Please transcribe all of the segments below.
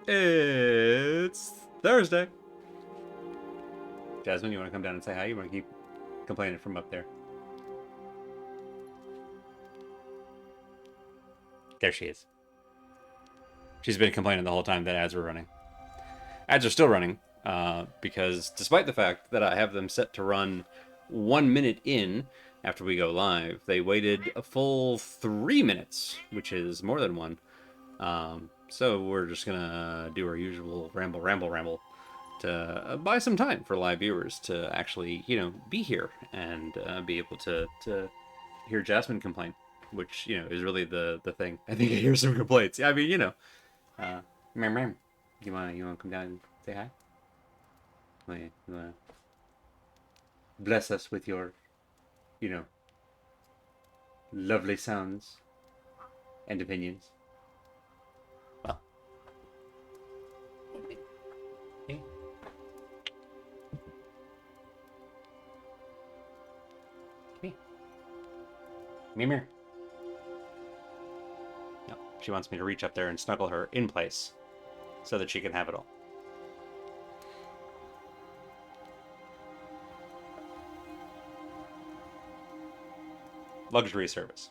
It's Thursday. Jasmine, you want to come down and say hi? You want to keep complaining from up there? There she is. She's been complaining the whole time that ads were running. Ads are still running because despite the fact that I have them set to run 1 minute in after we go live, they waited a full 3 minutes, which is more than one. So we're just gonna do our usual ramble to buy some time for live viewers to actually, be here and be able to hear Jasmine complain, which is really the thing. I think I hear some complaints. I mean, ma'am, you wanna come down and say hi? You wanna bless us with your, you know, lovely sounds and opinions? Well, hey. Me. Mimir. No, she wants me to reach up there and snuggle her in place so that she can have it all. Luxury service.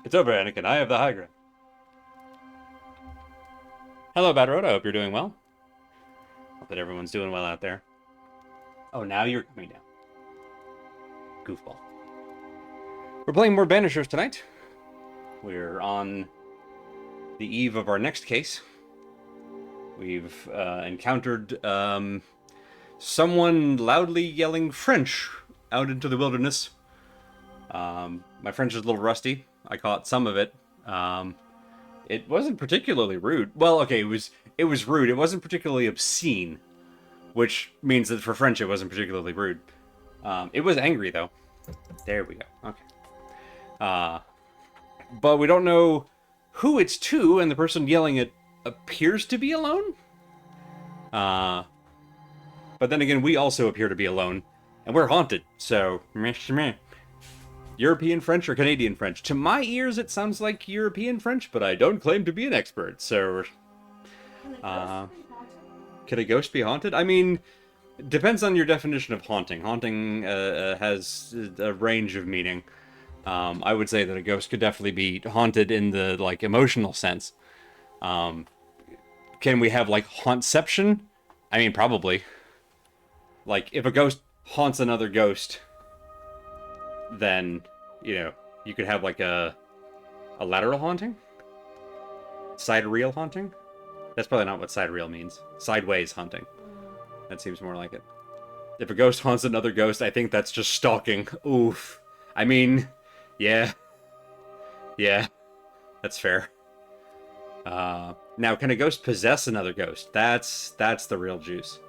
It's over, Anakin. I have the high ground. Hello, Bad Road. I hope you're doing well. Hope that everyone's doing well out there. Oh, now you're coming down. Goofball. We're playing more Banishers tonight. We're on the eve of our next case. We've encountered someone loudly yelling French out into the wilderness. My French is a little rusty. I caught some of it. It wasn't particularly rude. Well, okay, it was rude. It wasn't particularly obscene, which means that for French it wasn't particularly rude. It was angry though. There we go. Okay. But we don't know who it's to, and the person yelling it appears to be alone. But then again, we also appear to be alone, and we're haunted. So, European French or Canadian French? To my ears, it sounds like European French, but I don't claim to be an expert. So, can a ghost be haunted? I mean, depends on your definition of haunting. Haunting has a range of meaning. I would say that a ghost could definitely be haunted in the emotional sense. Can we have hauntception? I mean, probably. If a ghost haunts another ghost, then you could have a lateral haunting, sidereal haunting. That's probably not what sidereal means. Sideways haunting. That seems more like it. If a ghost haunts another ghost, I think that's just stalking. Oof. I mean, yeah, that's fair. Now, can a ghost possess another ghost? That's the real juice.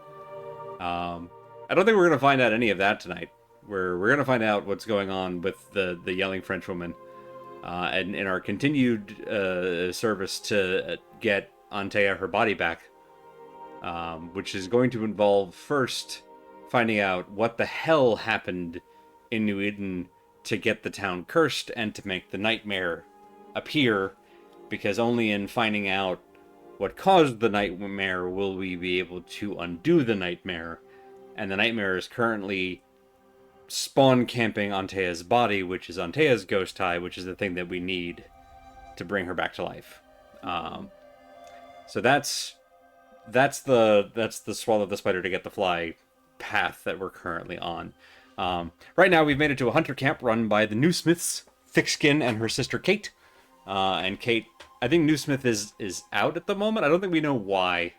I don't think we're gonna find out any of that tonight. We're gonna find out what's going on with the yelling French woman, and in our continued service to get Antea her body back, which is going to involve first finding out what the hell happened in New Eden to get the town cursed and to make the nightmare appear, because only in finding out what caused the nightmare will we be able to undo the nightmare. And the nightmare is currently spawn camping Antea's body, which is Antea's ghost eye, which is the thing that we need to bring her back to life. So that's the swallow the spider to get the fly path that we're currently on. Right now we've made it to a hunter camp run by the Newsmiths, Thickskin and her sister Kate. And Kate, I think Newsmith is out at the moment. I don't think we know why.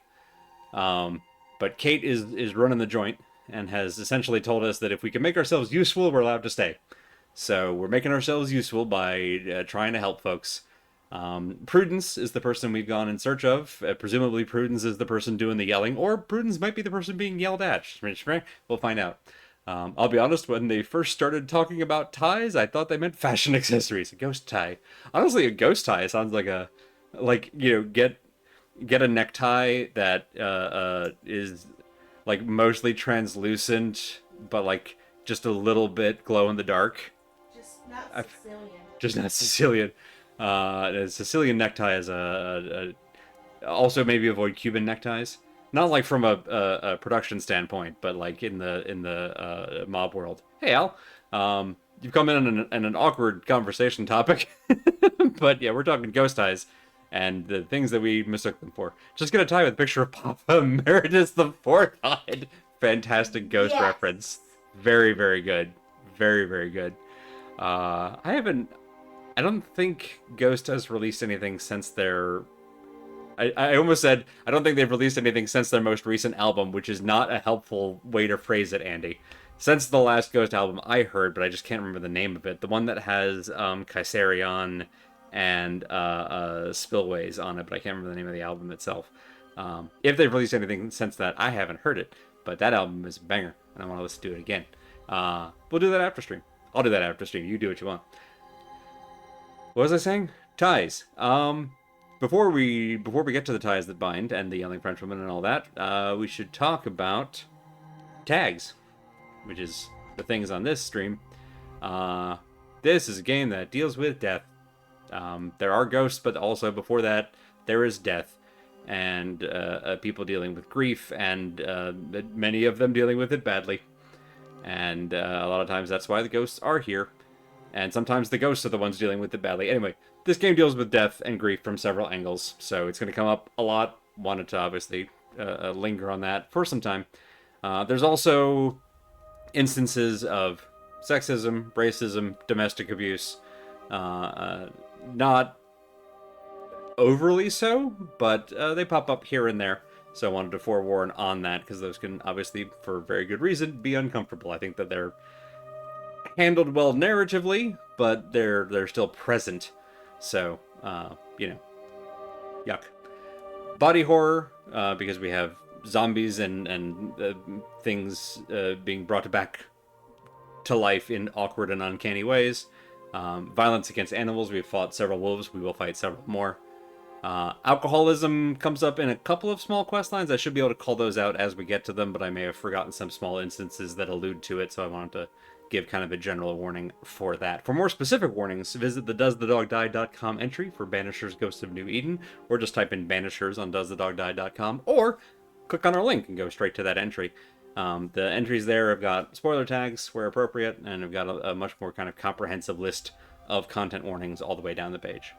But Kate is running the joint and has essentially told us that if we can make ourselves useful, we're allowed to stay. So we're making ourselves useful by trying to help folks. Prudence is the person we've gone in search of. Presumably Prudence is the person doing the yelling, or Prudence might be the person being yelled at. We'll find out. I'll be honest, when they first started talking about ties, I thought they meant fashion accessories. A ghost tie. Honestly, a ghost tie sounds like get a necktie that is mostly translucent, but just a little bit glow in the dark. Just not Sicilian. Just not Sicilian. A Sicilian necktie is also maybe avoid Cuban neckties. Not like from a production standpoint, but like in the mob world. Hey Al, you've come in on an awkward conversation topic, but yeah, we're talking ghost ties and the things that we mistook them for. Just get a tie with a picture of Papa Emeritus the Fourth on it. Fantastic ghost Yes. reference. Very, very good. Very, very good. I haven't. I don't think Ghost has released anything since their. I almost said I don't think they've released anything since their most recent album, which is not a helpful way to phrase it, Andy. Since the last Ghost album I heard, but I just can't remember the name of it. The one that has Kaiserion and Spillways on it, but I can't remember the name of the album itself. If they've released anything since that, I haven't heard it, but that album is a banger, and I want to listen to it again. We'll do that after stream. I'll do that after stream. You do what you want. What was I saying? Ties. Before we get to the ties that bind and the yelling Frenchwoman and all that, we should talk about tags, which is the things on this stream. This is a game that deals with death. There are ghosts, but also before that, there is death, and people dealing with grief, and many of them dealing with it badly. And a lot of times that's why the ghosts are here. And sometimes the ghosts are the ones dealing with it badly. Anyway, this game deals with death and grief from several angles, so it's going to come up a lot. Wanted to obviously linger on that for some time. There's also instances of sexism, racism, domestic abuse. Not overly so, but they pop up here and there. So I wanted to forewarn on that, because those can obviously, for very good reason, be uncomfortable. I think that they're handled well narratively, but they're still present. So, yuck. Body horror, because we have zombies and things being brought back to life in awkward and uncanny ways. Violence against animals. We've fought several wolves. We will fight several more. Alcoholism comes up in a couple of small quest lines. I should be able to call those out as we get to them, but I may have forgotten some small instances that allude to it, so I wanted to give kind of a general warning for that. For more specific warnings, visit the doesthedogdie.com entry for Banishers Ghosts of New Eden, or just type in Banishers on doesthedogdie.com, or click on our link and go straight to that entry. The entries there have got spoiler tags where appropriate, and have got a much more kind of comprehensive list of content warnings all the way down the page.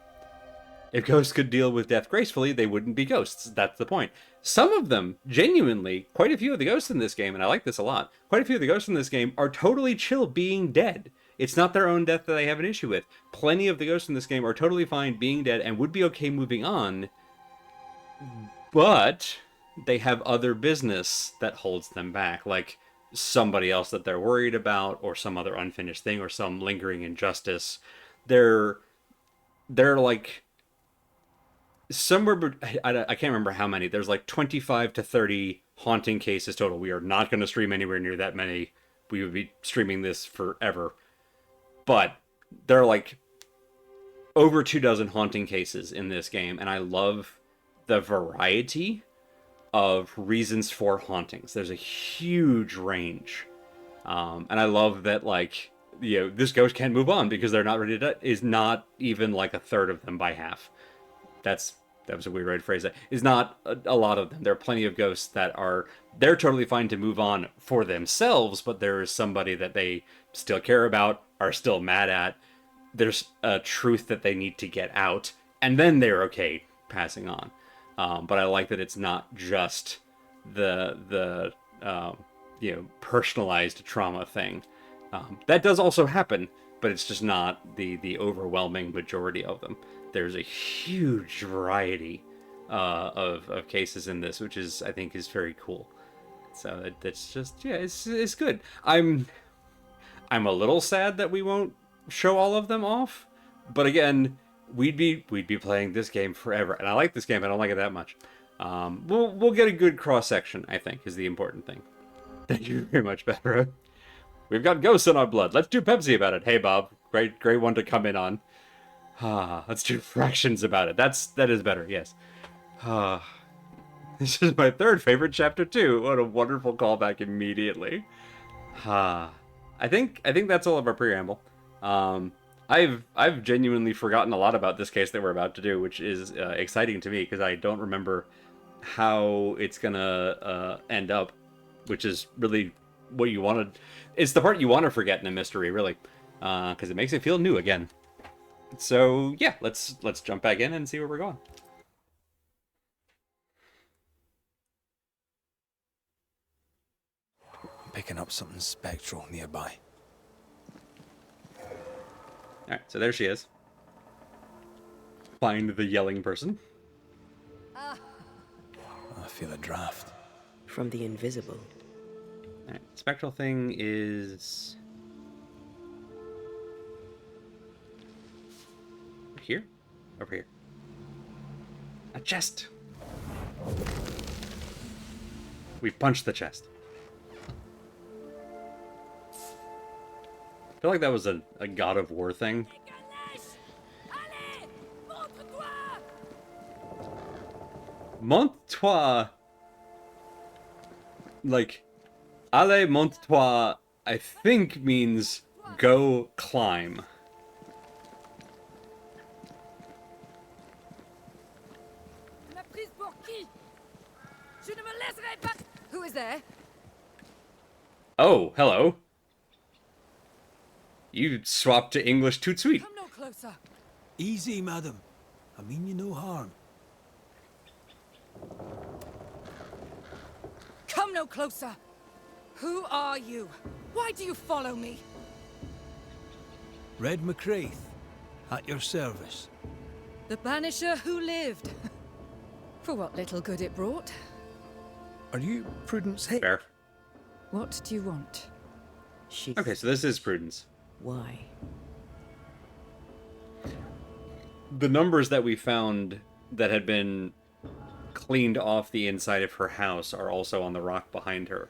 If ghosts could deal with death gracefully, they wouldn't be ghosts. That's the point. Some of them, genuinely, quite a few of the ghosts in this game, and I like this a lot, quite a few of the ghosts in this game are totally chill being dead. It's not their own death that I have an issue with. Plenty of the ghosts in this game are totally fine being dead and would be okay moving on, but they have other business that holds them back, like somebody else that they're worried about, or some other unfinished thing, or some lingering injustice. They're like somewhere, I can't remember how many. There's like 25 to 30 haunting cases total. We are not going to stream anywhere near that many. We would be streaming this forever. But there are like over 24 haunting cases in this game, and I love the variety of reasons for hauntings. There's a huge range. And I love that, like, this ghost can't move on because they're not ready to die, is not even like a third of them by half. That was a weird way to phrase that. Is not a lot of them. There are plenty of ghosts that they're totally fine to move on for themselves, but there is somebody that they still care about, are still mad at. There's a truth that they need to get out, and then they're okay passing on. But I like that it's not just the personalized trauma thing. That does also happen, but it's just not the overwhelming majority of them. There's a huge variety of cases in this, which I think is very cool. So that's just, it's good. I'm a little sad that we won't show all of them off, but again, we'd be playing this game forever, and I like this game. I don't like it that much. We'll get a good cross section, I think, is the important thing. Thank you very much, Bethra. We've got ghosts in our blood. Let's do Pepsi about it. Hey, Bob, great one to come in on. Let's do fractions about it. That is better, yes. This is my third favorite chapter too. What a wonderful callback immediately. I think that's all of our preamble. I've genuinely forgotten a lot about this case that we're about to do, which is exciting to me because I don't remember how it's gonna end up, which is really what you wanted. It's the part you want to forget in a mystery, really, because it makes it feel new again. So yeah, let's jump back in and see where we're going. I'm picking up something spectral nearby. All right, so there she is. Find the yelling person. I feel a draft. From the invisible. All right, spectral thing is here, over here. A chest. We punched the chest. I feel like that was a God of War thing. Monte-toi. Like, allez, monte-toi, I think means go climb. Who is there? Oh, hello. You swapped to English tout de suite. Come no closer. Easy, madam. I mean you no harm. Come no closer. Who are you? Why do you follow me? Red McCraith, at your service. The Banisher who lived. For what little good it brought. Are you Prudence Hicks? Fair. What do you want? She. Okay, so this is Prudence. Why? The numbers that we found that had been cleaned off the inside of her house are also on the rock behind her.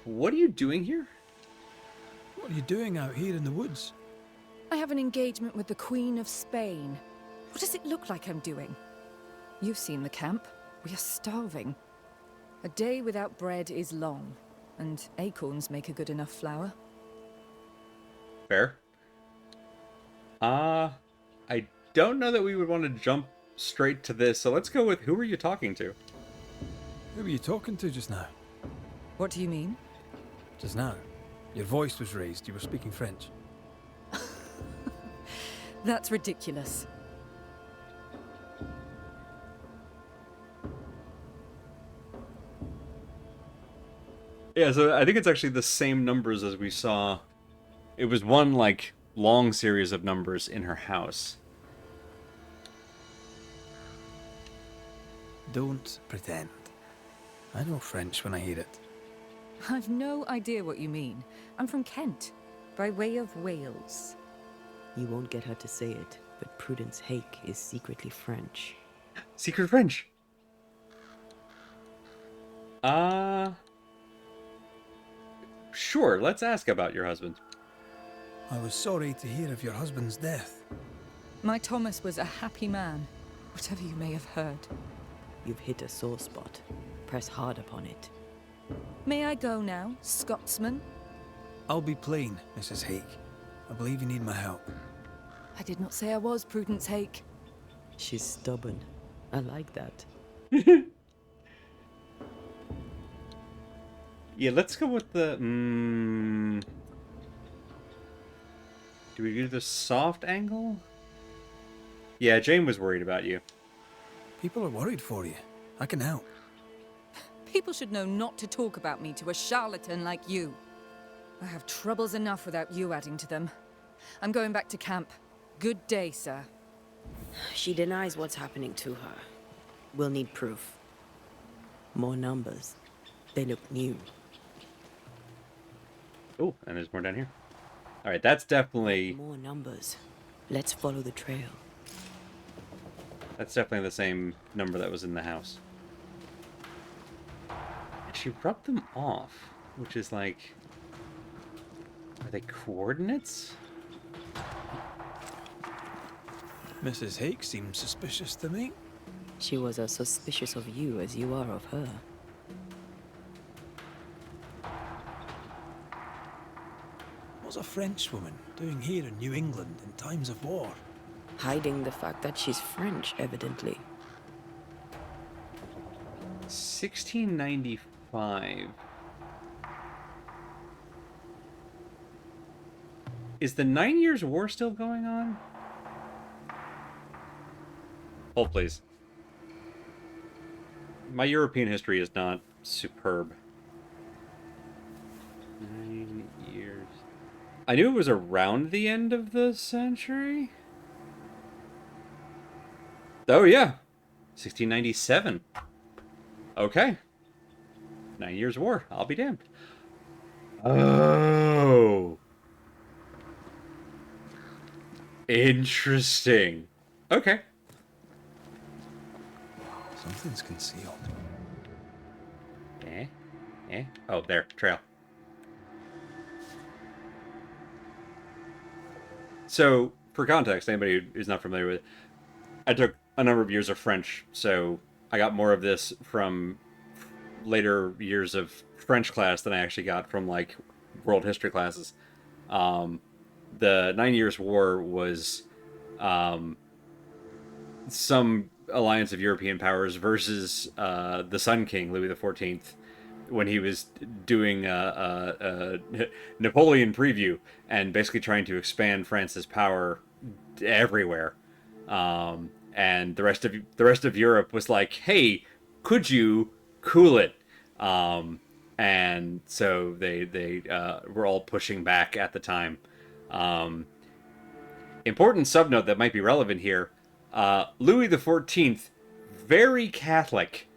What are you doing here? What are you doing out here in the woods? I have an engagement with the Queen of Spain. What does it look like I'm doing? You've seen the camp. We are starving. A day without bread is long, and acorns make a good enough flour. Fair. I don't know that we would want to jump straight to this, so let's go with who were you talking to? Who were you talking to just now? What do you mean? Just now. Your voice was raised. You were speaking French. That's ridiculous. Yeah, so I think it's actually the same numbers as we saw. It was one, like, long series of numbers in her house. Don't pretend. I know French when I hear it. I've no idea what you mean. I'm from Kent, by way of Wales. You won't get her to say it, but Prudence Hake is secretly French. Secret French. Sure, let's ask about your husband. I was sorry to hear of your husband's death. My Thomas was a happy man, whatever you may have heard. You've hit a sore spot. Press hard upon it. May I go now, Scotsman? I'll be plain, Mrs. Hake. I believe you need my help. I did not say I was Prudence Hake. She's stubborn. I like that. Yeah, let's go with the... Do we do the soft angle? Yeah, Jane was worried about you. People are worried for you. I can help. People should know not to talk about me to a charlatan like you. I have troubles enough without you adding to them. I'm going back to camp. Good day, sir. She denies what's happening to her. We'll need proof. More numbers. They look new. Oh, and there's more down here. All right, that's definitely... More numbers. Let's follow the trail. That's definitely the same number that was in the house. She rubbed them off, which is like... Are they coordinates? Mrs. Hake seems suspicious to me. She was as suspicious of you as you are of her. What's a Frenchwoman doing here in New England in times of war? Hiding the fact that she's French, evidently. 1695. Is the 9 Years' War still going on? Hold, please. My European history is not superb. 9 years. I knew it was around the end of the century. Oh, yeah. 1697. Okay. 9 Years' War. I'll be damned. Oh. Interesting. Okay. Something's concealed. Oh, there. Trail. So, for context, anybody who's not familiar with it, I took a number of years of French, so I got more of this from later years of French class than I actually got from, like, world history classes. The 9 Years' War was some alliance of European powers versus the Sun King, Louis XIV, when he was doing a Napoleon preview and basically trying to expand France's power everywhere. And the rest of Europe was like, "Hey, could you cool it?" And so they were all pushing back at the time. Important subnote that might be relevant here: Louis XIV, very Catholic.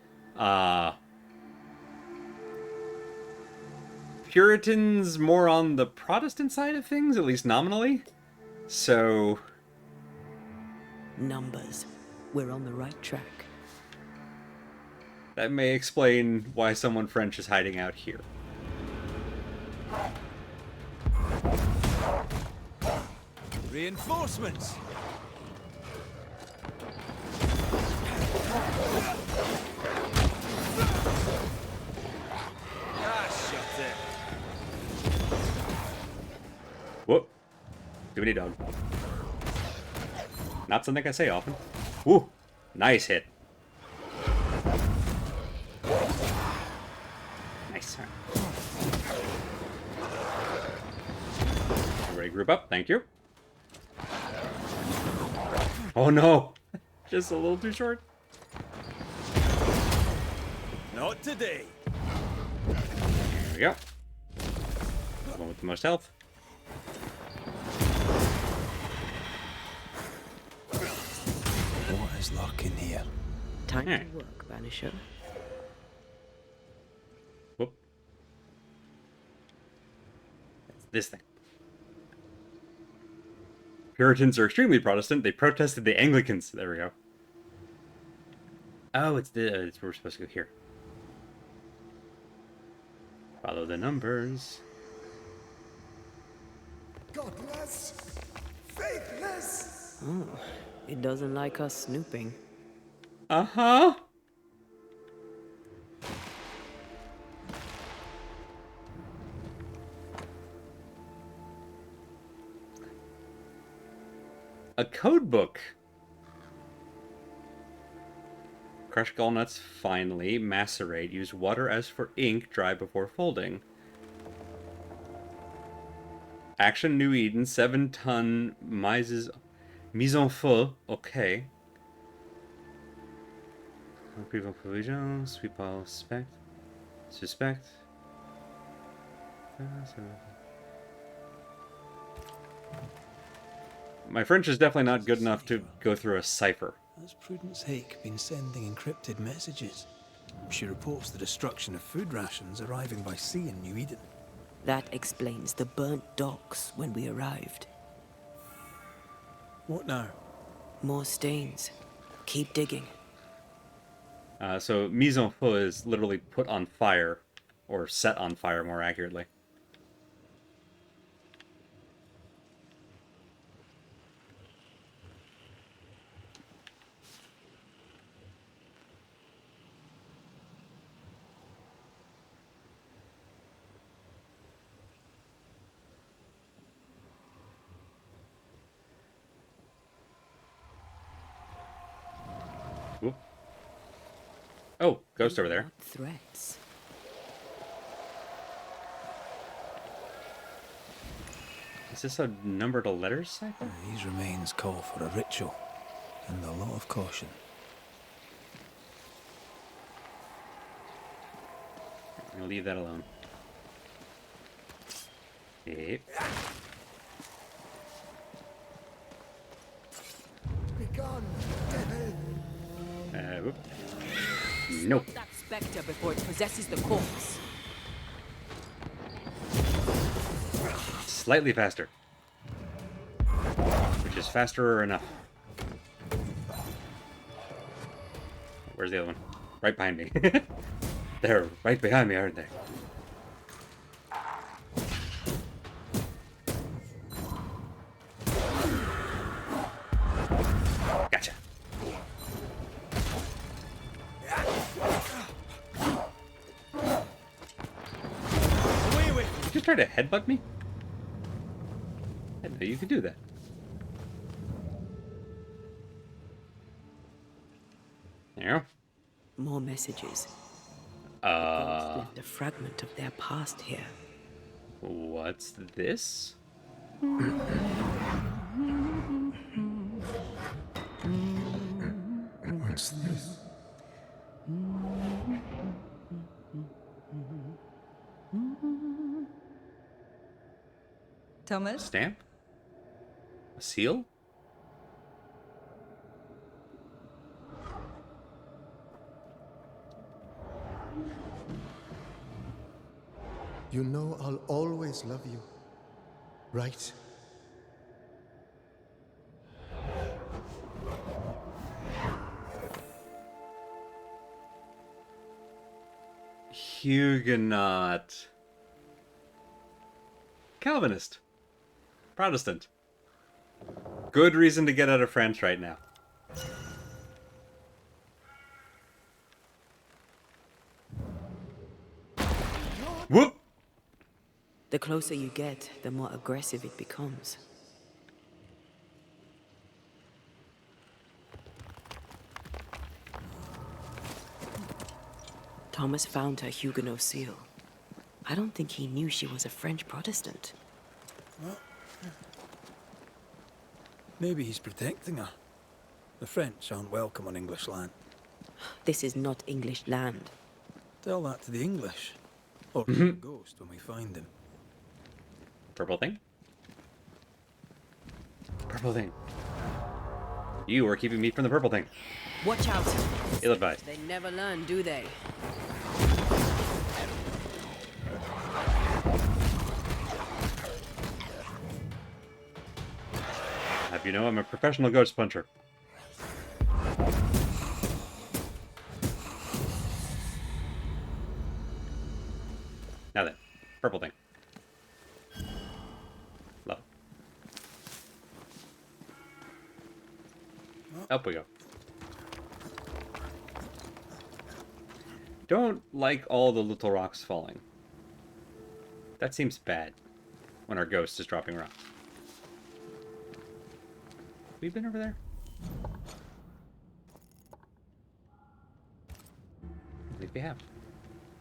Puritans more on the Protestant side of things, at least nominally. So, Numbers. We're on the right track. that may explain why someone French is hiding out here. Reinforcements! Shut it. Whoop. Doody dog. Not something I say often. Woo! Nice hit. Nice. Everybody group up. Thank you. Oh no! Just a little too short. Not today. There we go. The one with the most health. What is luck in here? Time Yeah. to work, Banisher. Whoop. That's this thing. Puritans are extremely Protestant. They protested the Anglicans. There we go. Oh, it's we're supposed to go here. Follow the numbers. Godless, faithless. Oh, it doesn't like us snooping. Uh-huh. A code book. Crush gallnuts finely, macerate, use water as for ink, dry before folding. Action New Eden, 7-ton mise en feu, okay. Prevent provision, sweep all suspect. My French is definitely not good enough to go through a cipher. Has Prudence Hake been sending encrypted messages? She reports the destruction of food rations arriving by sea in New Eden. That explains the burnt docks when we arrived. What now? More stains. Keep digging. So mise en feu is literally put on fire, or set on fire more accurately. Oh, ghost over there. What threats? Is this a number to letters cipher? These remains call for a ritual and a lot of caution. I'm gonna leave that alone. Yep. Begone, devil! Whoop. Nope. That specter before it possesses the corpse. Slightly faster. Which is faster enough. Where's the other one? Right behind me. They're right behind me, aren't they? Gotcha. You just tried to headbutt me? I didn't know you could do that. Yeah. More messages. Ghost left a fragment of their past here. What's this? What's this? Thomas? Stamp? A seal? You know I'll always love you, right? Huguenot. Calvinist. Protestant. Good reason to get out of France right now. Whoop! The closer you get, the more aggressive it becomes. Thomas found her Huguenot seal. I don't think he knew she was a French Protestant. Maybe he's protecting her. The French aren't welcome on English land. This is not English land. Tell that to the English. Or to the ghost when we find him. Purple thing? Purple thing. You are keeping me from the purple thing. Watch out! Ill advised. They never learn, do they? Have you know I'm a professional ghost puncher. Now then, purple thing. Love. Up we go. Don't like all the little rocks falling. That seems bad when our ghost is dropping rocks. We've been over there? I think we have.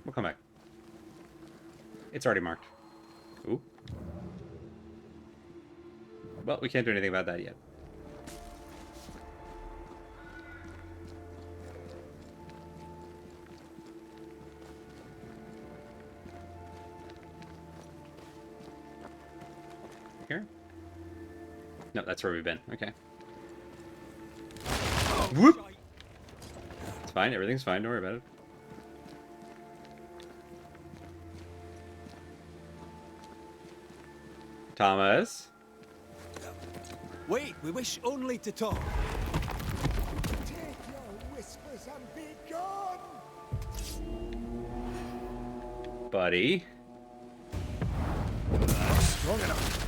We'll come back. It's already marked. Ooh. Well, we can't do anything about that yet. Here? No, that's where we've been. Okay. Whoop! It's fine. Everything's fine. Don't worry about it. Thomas? Wait, we wish only to talk. Take your whispers and be gone! Buddy? Strong enough.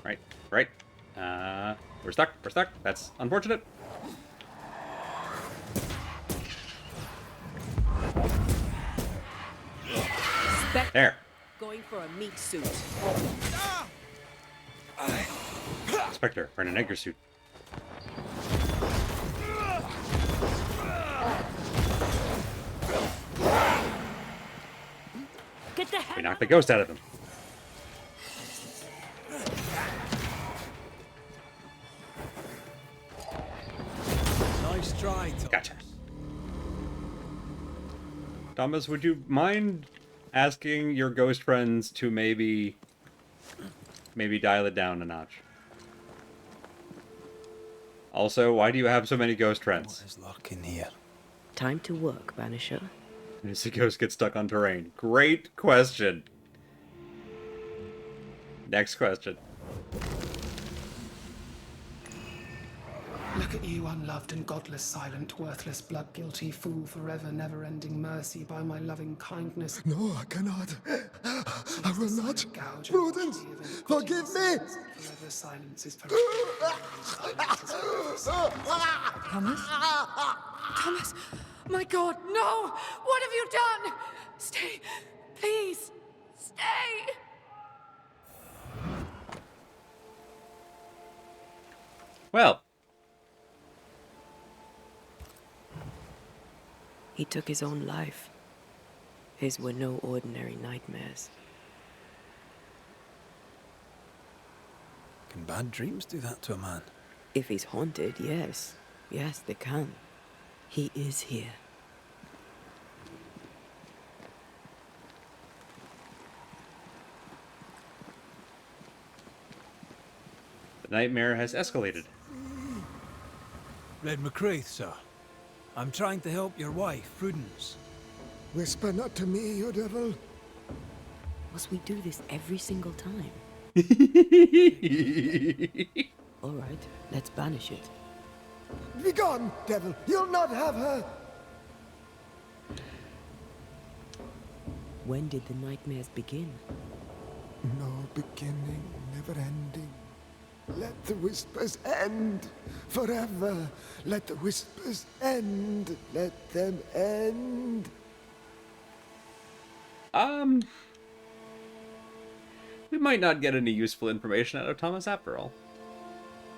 Right, right. We're stuck. We're stuck. That's unfortunate. There. Going for a meat suit. Spectre, wearing an Edgar suit. Get the We hell knocked the ghost out of him. Nice try, Tom. Gotcha. Thomas, would you mind asking your ghost friends to maybe dial it down a notch? Also, why do you have so many ghost friends? What is luck in here? Time to work, Banisher. Does the ghost get stuck on terrain? Great question. Next question. Look at you, unloved and godless, silent, worthless, blood-guilty fool, forever, never-ending mercy by my loving kindness. No, I cannot. I will not. Gouge Prudence, forgive me. Forever silence is forever. Thomas? Thomas! My God, no! What have you done? Stay, please! Stay! Well, He took his own life. His were no ordinary nightmares. Can bad dreams do that to a man? If he's haunted, yes. Yes, they can. He is here. the nightmare has escalated. Red McCraith, sir. I'm trying to help your wife, Prudence. Whisper not to me, you devil. Must we do this every single time? All right, let's banish it. Begone, devil. You'll not have her. When did the nightmares begin? No beginning, never ending. Let the whispers end forever. Let the whispers end. Let them end. We might not get any useful information out of Thomas after all.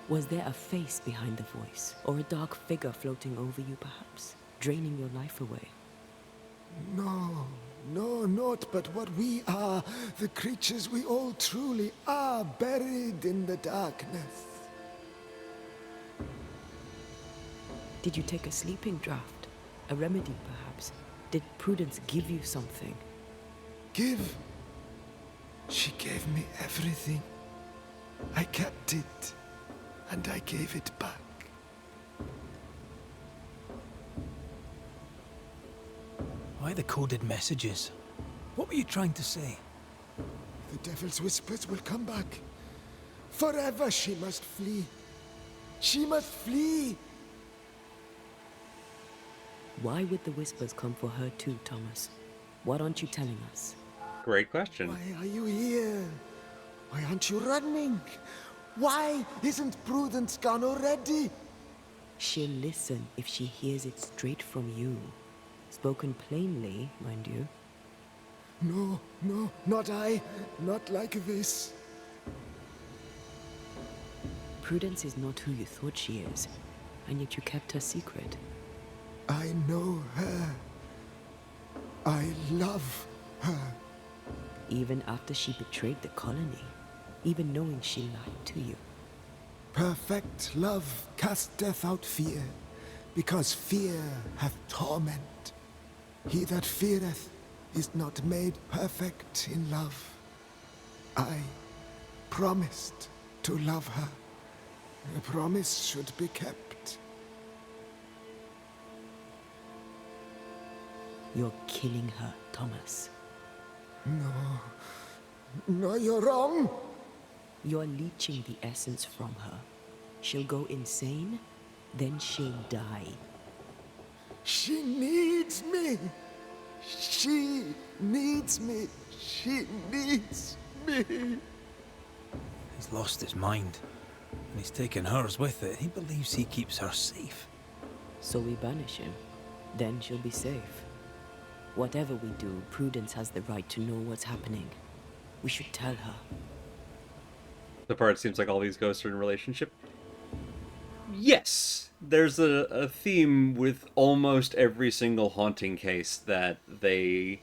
Was there a face behind the voice? Or a dark figure floating over you, perhaps? Draining your life away? No, not but what we are, the creatures we all truly are, buried in the darkness. Did you take a sleeping draught? A remedy, perhaps? Did Prudence give you something? Give? She gave me everything. I kept it, and I gave it back. Why the coded messages? What were you trying to say? The devil's whispers will come back. Forever she must flee. She must flee. Why would the whispers come for her too, Thomas? What aren't you telling us? Great question. Why are you here? Why aren't you running? Why isn't Prudence gone already? She'll listen if she hears it straight from you. Spoken plainly, mind you. No, not I. Not like this. Prudence is not who you thought she is, and yet you kept her secret. I know her. I love her. Even after she betrayed the colony, even knowing she lied to you. Perfect love casteth out fear, because fear hath torment. He that feareth is not made perfect in love. I promised to love her. A promise should be kept. You're killing her, Thomas. No, you're wrong. You're leeching the essence from her. She'll go insane, then she'll die. She needs me. She needs me. She needs me. He's lost his mind, and he's taken hers with it. He believes he keeps her safe. So we banish him. Then she'll be safe. Whatever we do, Prudence has the right to know what's happening. We should tell her. So far, it seems like all these ghosts are in a relationship. Yes, there's a theme with almost every single haunting case that they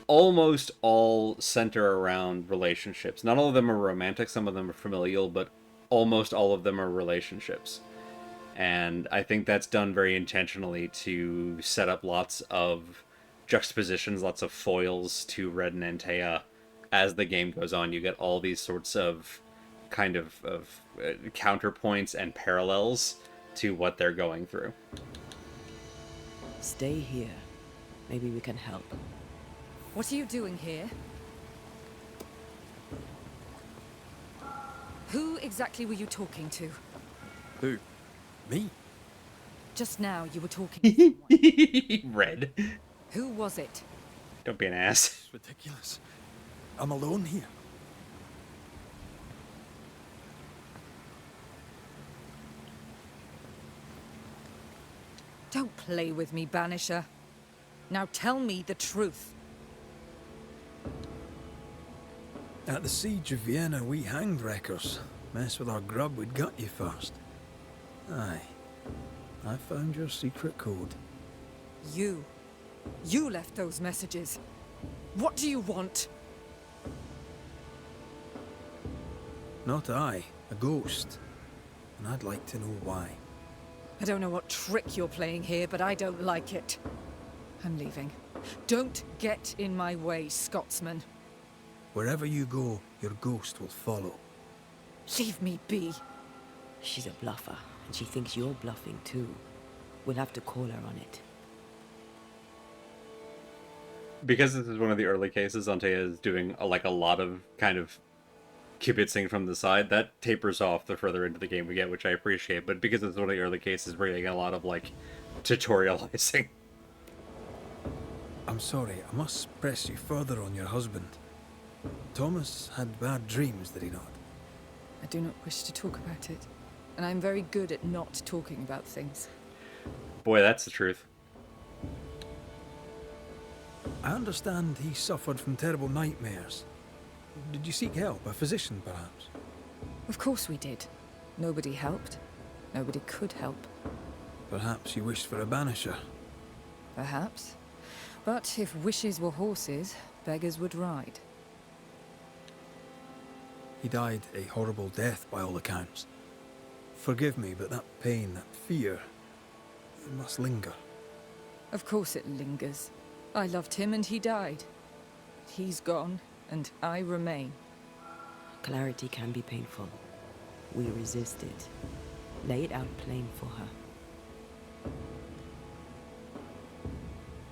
almost all center around relationships. Not all of them are romantic, some of them are familial, but almost all of them are relationships. And I think that's done very intentionally to set up lots of juxtapositions, lots of foils to Red and Antea. As the game goes on, you get all these sorts of kind of counterpoints and parallels to what they're going through. Stay here. Maybe we can help. What are you doing here? Who exactly were you talking to? Who? Me? Just now you were talking to someone. Red. Who was it? Don't be an ass. It's ridiculous. I'm alone here. Don't play with me, Banisher. Now tell me the truth. At the siege of Vienna, we hanged wreckers. Mess with our grub, we'd gut you first. Aye. I found your secret code. You left those messages. What do you want? Not I, a ghost. And I'd like to know why. I don't know what trick you're playing here, but I don't like it. I'm leaving. Don't get in my way, Scotsman. Wherever you go, your ghost will follow. Leave me be. She's a bluffer, and she thinks you're bluffing too. We'll have to call her on it. Because this is one of the early cases, Antea is doing a lot of kind of kibitzing from the side. That tapers off the further into the game we get, which I appreciate. But because it's one of the early cases, we're getting a lot of tutorializing. I'm sorry, I must press you further on your husband. Thomas had bad dreams, did he not? I do not wish to talk about it, and I'm very good at not talking about things. Boy, that's the truth. I understand he suffered from terrible nightmares. Did you seek help? A physician, perhaps? Of course we did. Nobody helped. Nobody could help. Perhaps you wished for a banisher. Perhaps. But if wishes were horses, beggars would ride. He died a horrible death by all accounts. Forgive me, but that pain, that fear, it must linger. Of course it lingers. I loved him and he died. He's gone, and I remain. Clarity can be painful. We resist it. Lay it out plain for her.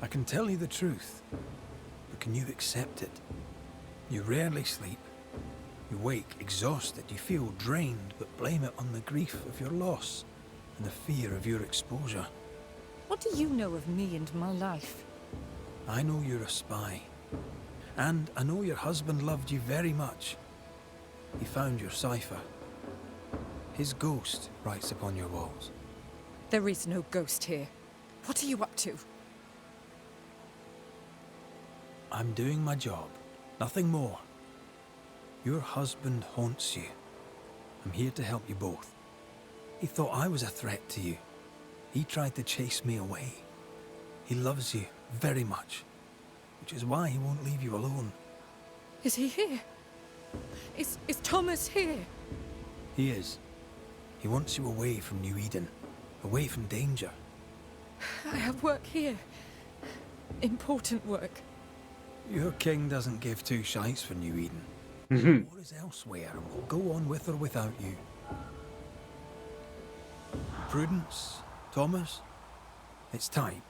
I can tell you the truth, but can you accept it? You rarely sleep. You wake exhausted, you feel drained, but blame it on the grief of your loss and the fear of your exposure. What do you know of me and my life? I know you're a spy. And I know your husband loved you very much. He found your cipher. His ghost writes upon your walls. There is no ghost here. What are you up to? I'm doing my job. Nothing more. Your husband haunts you. I'm here to help you both. He thought I was a threat to you. He tried to chase me away. He loves you very much, which is why he won't leave you alone. Is he here? Is Thomas here? He is. He wants you away from New Eden, away from danger. I have work here. Important work. Your king doesn't give two shites for New Eden. War is elsewhere, and we'll go on with or without you. Prudence, Thomas, it's time.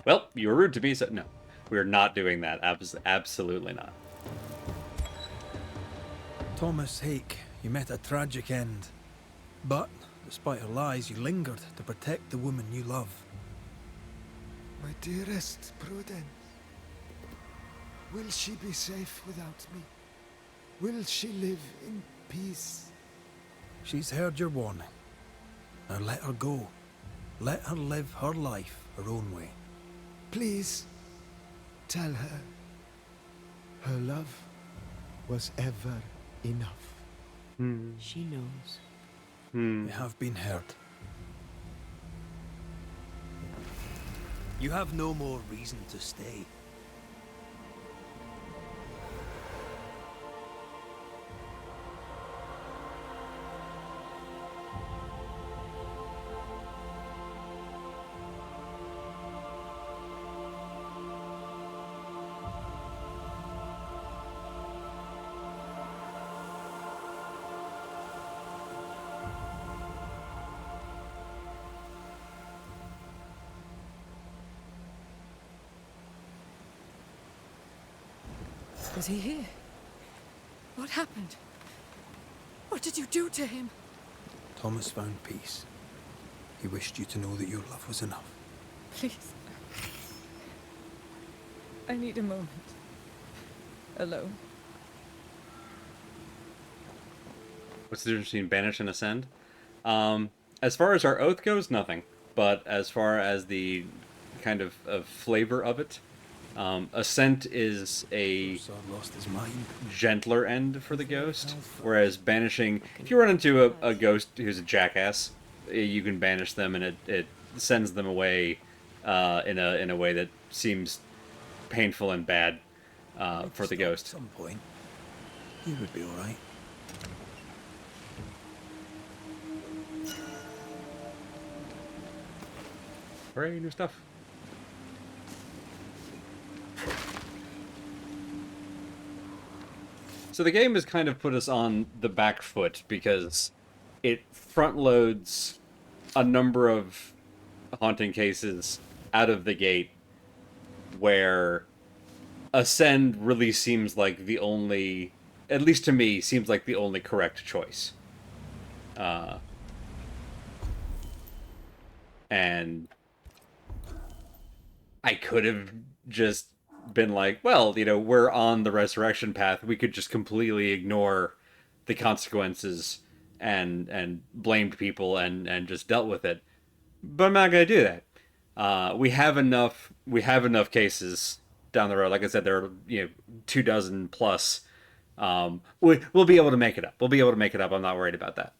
Well, you were rude to me, so no. We're not doing that. Absolutely not. Thomas Hake, you met a tragic end. But, despite her lies, you lingered to protect the woman you love. My dearest Prudence, will she be safe without me? Will she live in peace? She's heard your warning. Now let her go. Let her live her life her own way. Please, tell her her love was ever enough. She knows. You have been hurt. You have no more reason to stay. Is he here? What happened? What did you do to him? Thomas found peace. He wished you to know that your love was enough. Please. I need a moment. Alone. What's the difference between banish and ascend? As far as our oath goes, nothing. But as far as the kind of flavor of it, ascent is a Sir lost his mind. gentler end for the ghost, whereas banishing, if you run into a ghost who's a jackass, you can banish them and it sends them away in a way that seems painful and bad for the ghost. At some point, he would be all right. Hooray, new stuff. So the game has kind of put us on the back foot because it front loads a number of haunting cases out of the gate where ascend really seems like the only, at least to me, seems like the only correct choice. And I could have just been like, well, we're on the resurrection path. We could just completely ignore the consequences and blamed people and just dealt with it. But I'm not going to do that. We have enough cases down the road. Like I said, there are 24 plus. We'll be able to make it up. I'm not worried about that.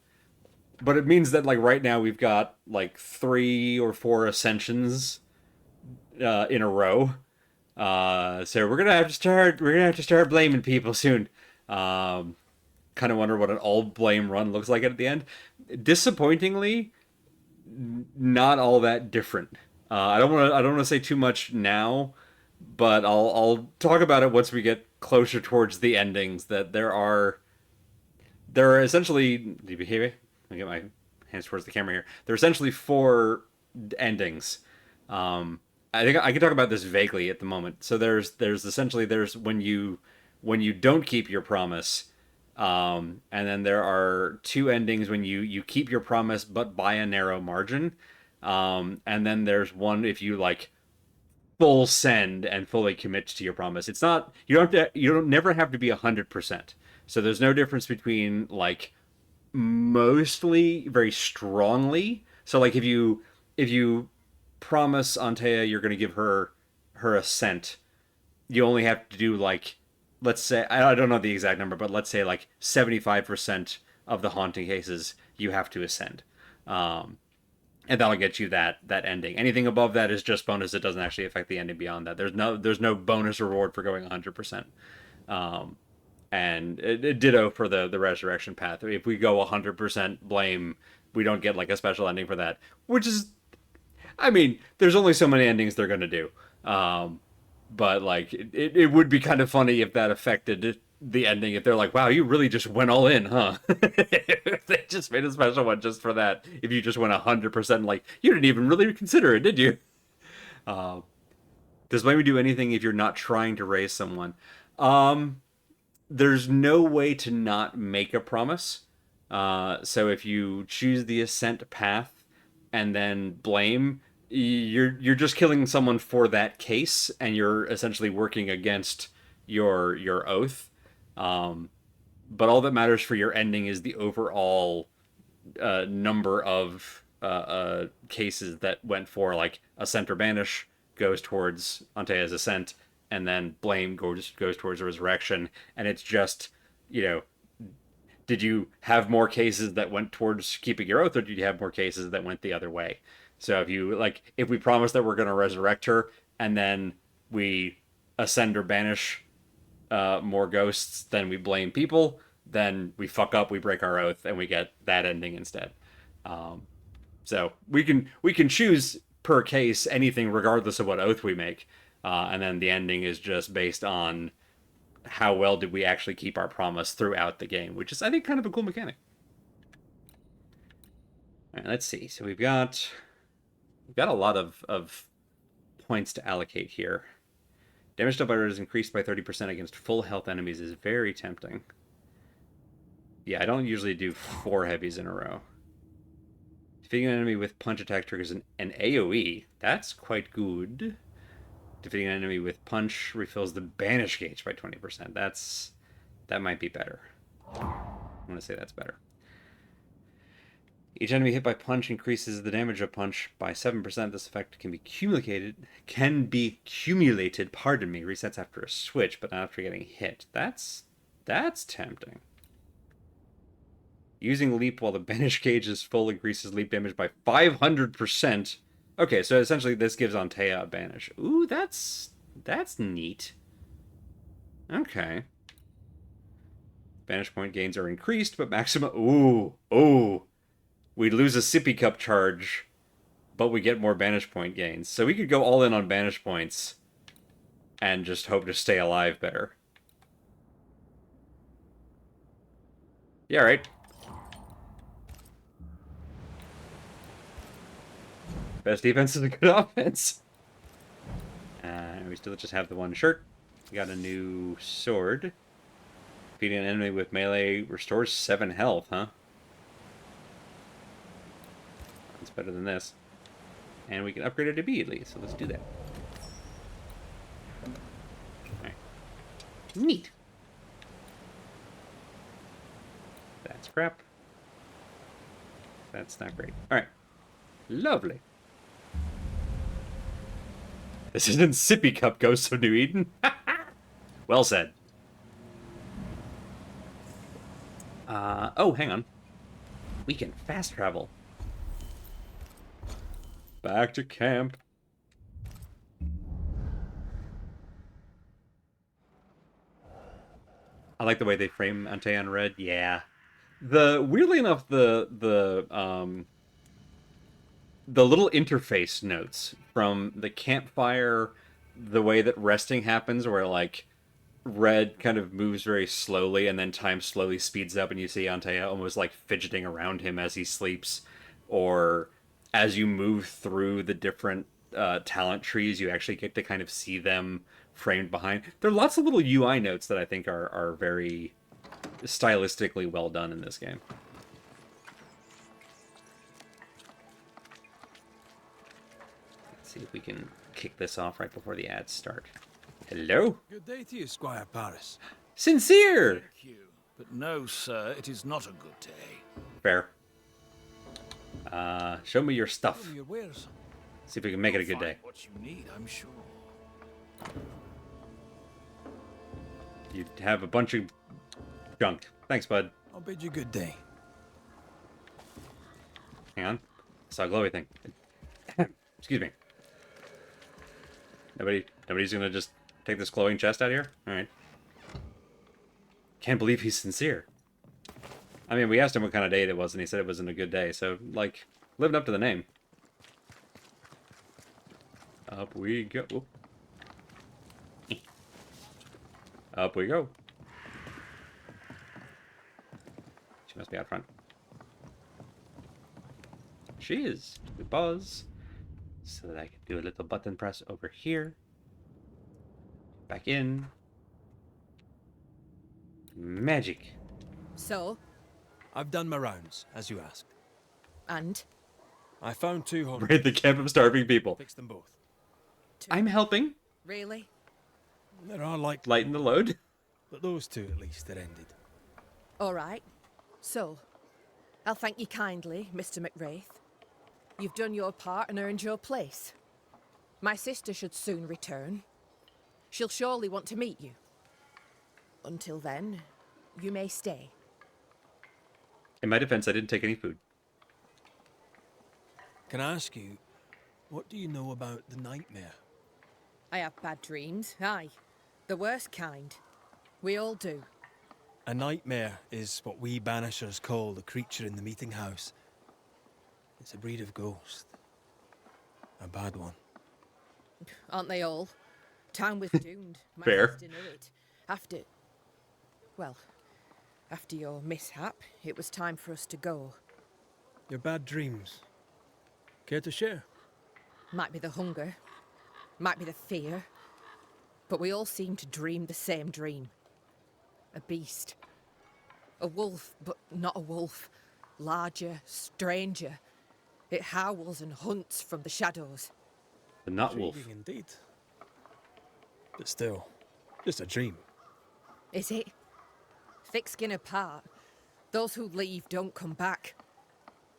But it means that like right now we've got like 3 or 4 ascensions in a row. So we're gonna have to start blaming people soon. Kind of wonder what an all blame run looks like at the end. Disappointingly, not all that different. I don't want to say too much now, but I'll talk about it once we get closer towards the endings. That there are essentially. Do you behave? Let me get my hands towards the camera here. There are essentially 4 endings. I think I can talk about this vaguely at the moment. So there's when you don't keep your promise, and then there are 2 endings when you keep your promise but by a narrow margin, and then there's one if you like full send and fully commit to your promise. It's not you don't never have to be 100%. So there's no difference between like mostly very strongly. So like if you promise Antea you're going to give her assent, you only have to do like, let's say, I don't know the exact number, but let's say like 75% of the haunting cases you have to ascend, and that'll get you that ending. Anything above that is just bonus. It doesn't actually affect the ending beyond that. There's no bonus reward for going 100%. And it ditto for the resurrection path. If we go 100% blame, we don't get like a special ending for that, which is, I mean, there's only so many endings they're going to do. But like, it would be kind of funny if that affected the ending. If they're like, wow, you really just went all in, huh? If they just made a special one just for that. If you just went 100%, like, you didn't even really consider it, did you? Does blame do anything if you're not trying to raise someone? There's no way to not make a promise. So if you choose the ascent path and then blame, you're just killing someone for that case, and you're essentially working against your oath. But all that matters for your ending is the overall number of cases that went for like Ascent or Banish goes towards Antea's Ascent, and then Blame goes towards Resurrection, and it's just, you know, did you have more cases that went towards keeping your oath, or did you have more cases that went the other way? So if we promise that we're going to resurrect her, and then we ascend or banish more ghosts than we blame people, then we fuck up, we break our oath, and we get that ending instead. So we can choose per case anything regardless of what oath we make, and then the ending is just based on how well did we actually keep our promise throughout the game, which is, I think, kind of a cool mechanic. All right, let's see. So we've got a lot of points to allocate here. Damage dealt by red is increased by 30% against full health enemies is very tempting. Yeah, I don't usually do 4 heavies in a row. Defeating an enemy with punch attack triggers an AoE. That's quite good. Defeating an enemy with punch refills the banish gauge by 20%. That might be better. I'm going to say that's better. Each enemy hit by punch increases the damage of punch by 7%. This effect can be accumulated, resets after a switch, but not after getting hit. That's tempting. Using leap while the banish gauge is full increases leap damage by 500%. Okay, so essentially this gives Antea a banish. Ooh, that's neat. Okay. Banish point gains are increased, but maximum... Ooh. We lose a sippy cup charge, but we get more banish point gains. So we could go all in on banish points and just hope to stay alive better. Yeah, right. Best defense is a good offense. We still just have the one shirt. We got a new sword. Defeating an enemy with melee restores 7 health, huh? That's better than this. And we can upgrade it immediately, so let's do that. Alright. Neat. That's crap. That's not great. Alright. Lovely. This isn't Sippy Cup Ghosts of New Eden. Well said. Oh, hang on. We can fast travel. Back to camp. I like the way they frame Antea in red. Yeah. Weirdly enough, the little interface notes from the campfire, the way that resting happens, where like red kind of moves very slowly and then time slowly speeds up and you see Antea almost like fidgeting around him as he sleeps, or as you move through the different talent trees, you actually get to kind of see them framed behind. There are lots of little UI notes that I think are very stylistically well done in this game. Let's see if we can kick this off right before the ads start. Hello? Good day to you, Squire Paris. Sincere! Thank you. But no, sir, it is not a good day. Fair. Show me your stuff. Show me your wares. See if we can make it a good Find day. what you need, I'm sure. You have a bunch of junk. Thanks, bud. I'll bid you good day. Hang on. I saw a glowy thing. Excuse me. Nobody's gonna just take this glowing chest out of here? Alright. Can't believe he's sincere. I mean, we asked him what kind of day it was, and he said it wasn't a good day, so, like, living up to the name. Up we go. Whoop. Up we go. She must be out front. She is. We pause. So that I can do a little button press over here. Back in. Magic. So, I've done my rounds, as you asked. and? I found 2 homes. Raid the camp of starving people. Fixed them both. I'm helping. Really? There are like, Lighten the load. but those 2 at least are ended. All right. So, I'll thank you kindly, Mr. McWraith. You've done your part and earned your place. My sister should soon return. She'll surely want to meet you. Until then, you may stay. In my defense, I didn't take any food. Can I ask you, what do you know about the nightmare? I have bad dreams, aye. The worst kind. We all do. A nightmare is what we Banishers call the creature in the meeting house. It's a breed of ghost. A bad one. Aren't they all? Town was doomed. My Fair. sister knew it. After your mishap, it was time for us to go. Your bad dreams. Care to share? Might be the hunger, might be the fear, but we all seem to dream the same dream. A beast. A wolf, but not a wolf. Larger, stranger. It howls and hunts from the shadows. The Nut Wolf. Intriguing indeed. But still, just a dream. Is it? Thick skin apart, those who leave don't come back.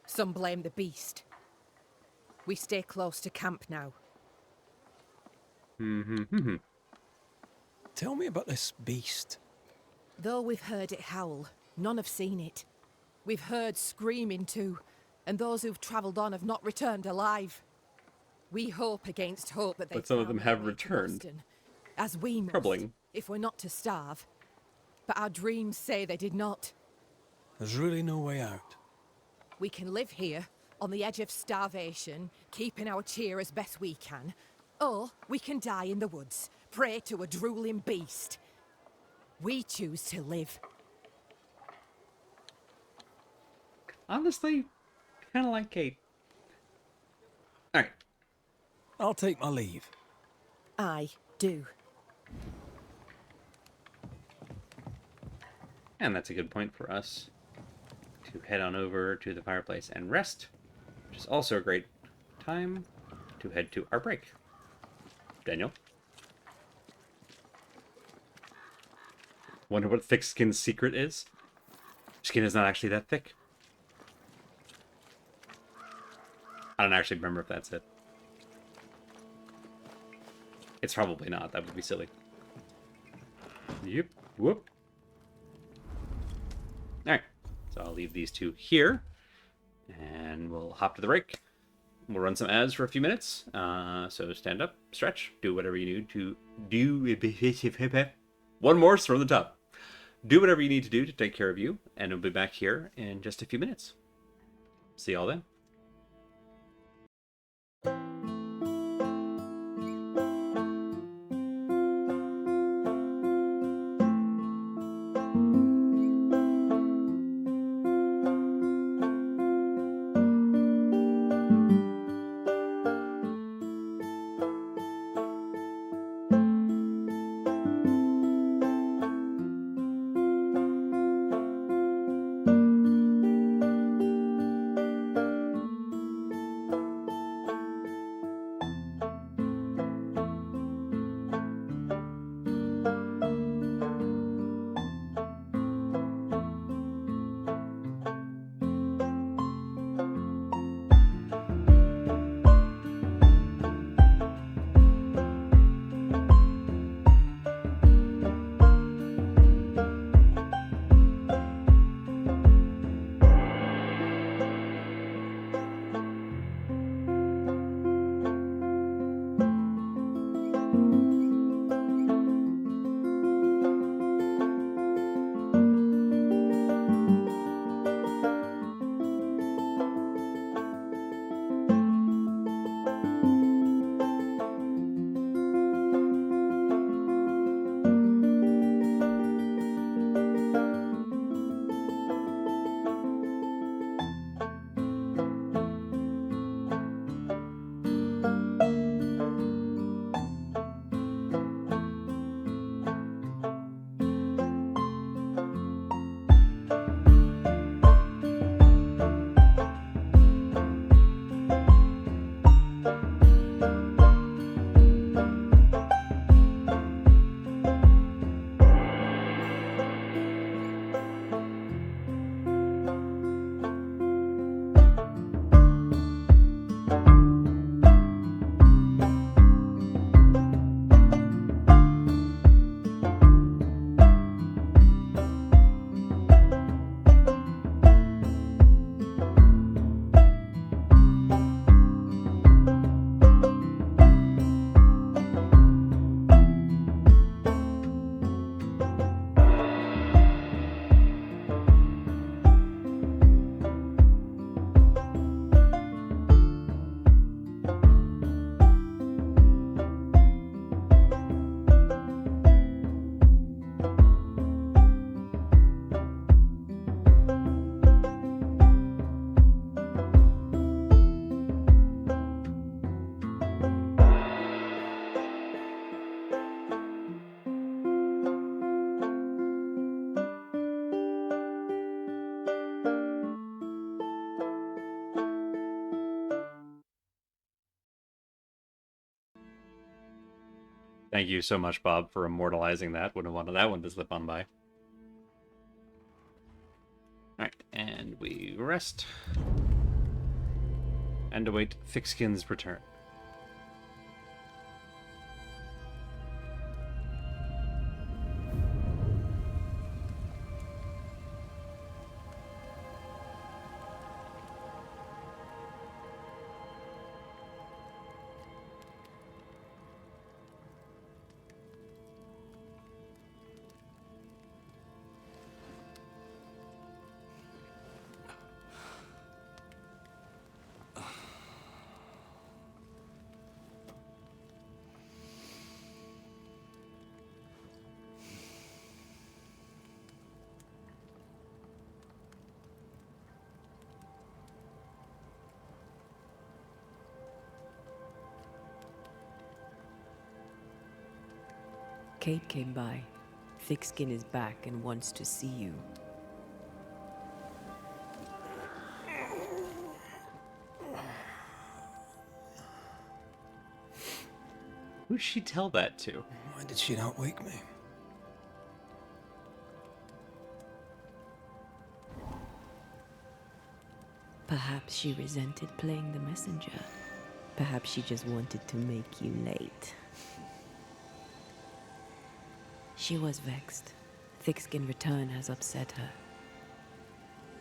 Some blame the beast. We stay close to camp now. Tell me about this beast. Though we've heard it howl, none have seen it. We've heard screaming too, and those who've travelled on have not returned alive. We hope against hope that they But some of them found their have way to returned. Boston, as we must, Troubling. if we're not to starve. But our dreams say they did not. There's really no way out. We can live here, on the edge of starvation, keeping our cheer as best we can. Or we can die in the woods, prey to a drooling beast. We choose to live. Honestly, kind of like Kate. Alright. I'll take my leave. I do. And that's a good point for us to head on over to the fireplace and rest, which is also a great time to head to our break. Daniel? Wonder what thick skin's secret is? Skin is not actually that thick. I don't actually remember if that's it. It's probably not. That would be silly. Yep. Whoop. Alright. So I'll leave these two here. And we'll hop to the break. We'll run some ads for a few minutes. So stand up, stretch, do whatever you need to do. One more from the top. Do whatever you need to do to take care of you. And we'll be back here in just a few minutes. See y'all then. Thank you so much, Bob, for immortalizing that. Wouldn't have wanted that one to slip on by. Alright, and we rest. And await Thickskin's return. Kate came by. Thickskin is back and wants to see you. Who'd she tell that to? Why did she not wake me? Perhaps she resented playing the messenger. Perhaps she just wanted to make you late. She was vexed. Thickskin return has upset her.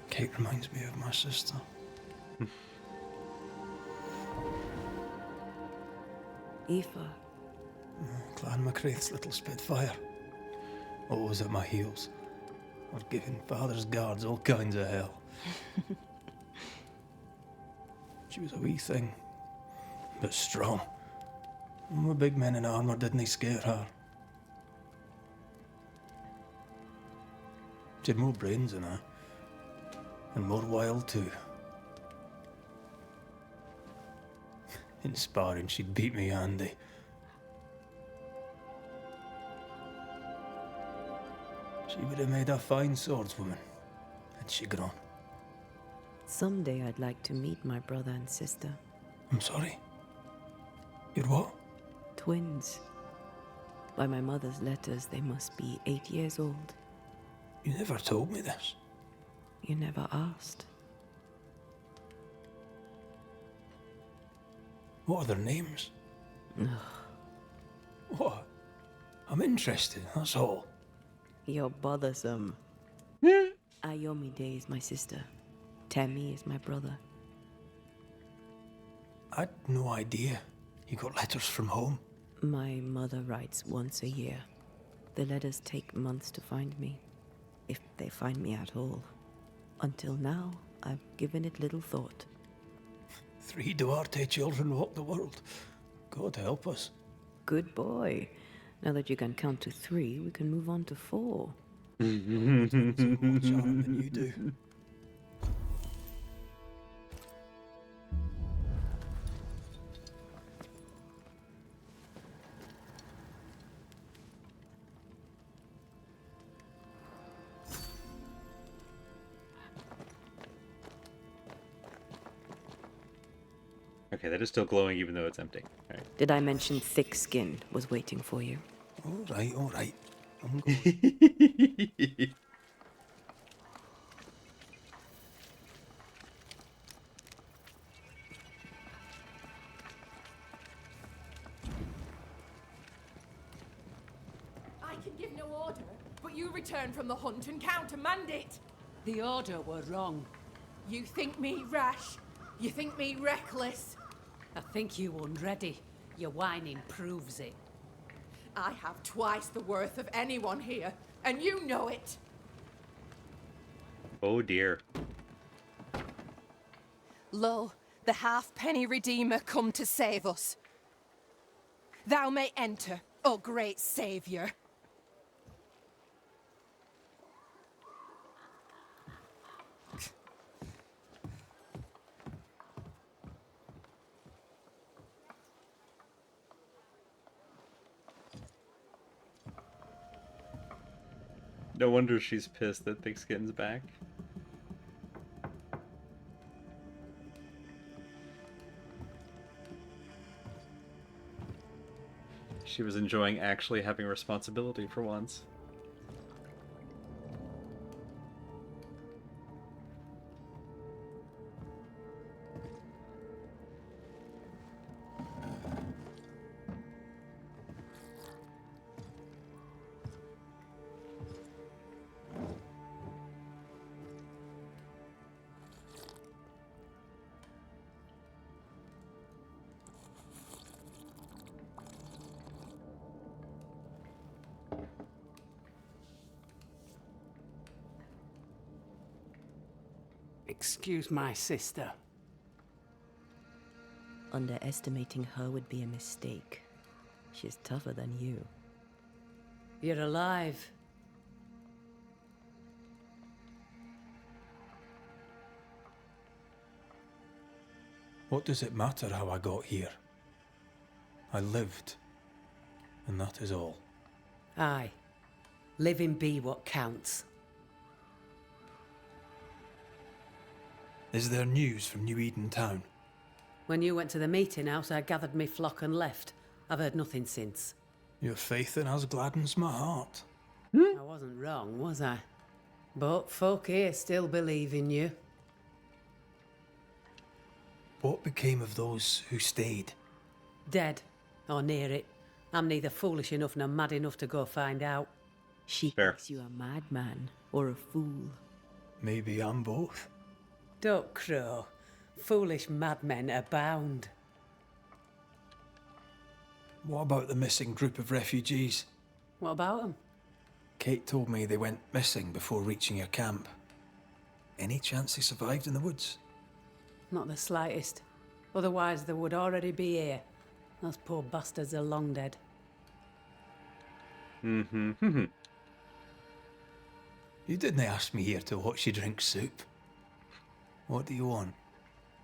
Kate reminds me of my sister. Aoife, Clan MacRaith's little Spitfire. Always at my heels. Or giving father's guards all kinds of hell. She was a wee thing, but strong. And the big men in armour didn't scare her. She had more brains than I. And more wild too. In sparring, she'd beat me handy. She would have made a fine swordswoman, had she grown. someday I'd like to meet my brother and sister. I'm sorry. You're what? Twins. By my mother's letters, they must be 8 years old. You never told me this. You never asked. What are their names? What? I'm interested, that's all. You're bothersome. Ayomide is my sister. Tammy is my brother. I'd no idea. You got letters from home? My mother writes once a year. The letters take months to find me, if they find me at all. Until now, I've given it little thought. 3 Duarte children walk the world. God help us. Good boy. Now that you can count to 3, we can move on to 4. Some more charm than you do. Okay, that is still glowing even though it's empty. All right. Did I mention Thickskin was waiting for you? All right. I'm going. I can give no order, but you return from the hunt and countermand it. The order were wrong. You think me rash? You think me reckless? I think you unready. Your whining proves it. I have twice the worth of anyone here, and you know it. Oh dear. Lo, the halfpenny redeemer come to save us. Thou may enter, O great savior. No wonder she's pissed that Thickskin's back. She was enjoying actually having responsibility for once. Excuse my sister. Underestimating her would be a mistake. She's tougher than you. You're alive. What does it matter how I got here? I lived, and that is all. Aye. Living be what counts. Is there news from New Eden Town? When you went to the meeting house, I gathered me flock and left. I've heard nothing since. Your faith in us gladdens my heart. I wasn't wrong, was I? But folk here still believe in you. What became of those who stayed? Dead, or near it. I'm neither foolish enough nor mad enough to go find out. She Fair. thinks you a madman or a fool. Maybe I'm both. Don't crow. Foolish madmen abound. What about the missing group of refugees? What about them? Kate told me they went missing before reaching your camp. Any chance they survived in the woods? Not the slightest. Otherwise they would already be here. Those poor bastards are long dead. Mm-hmm. You didn't ask me here to watch you drink soup. What do you want?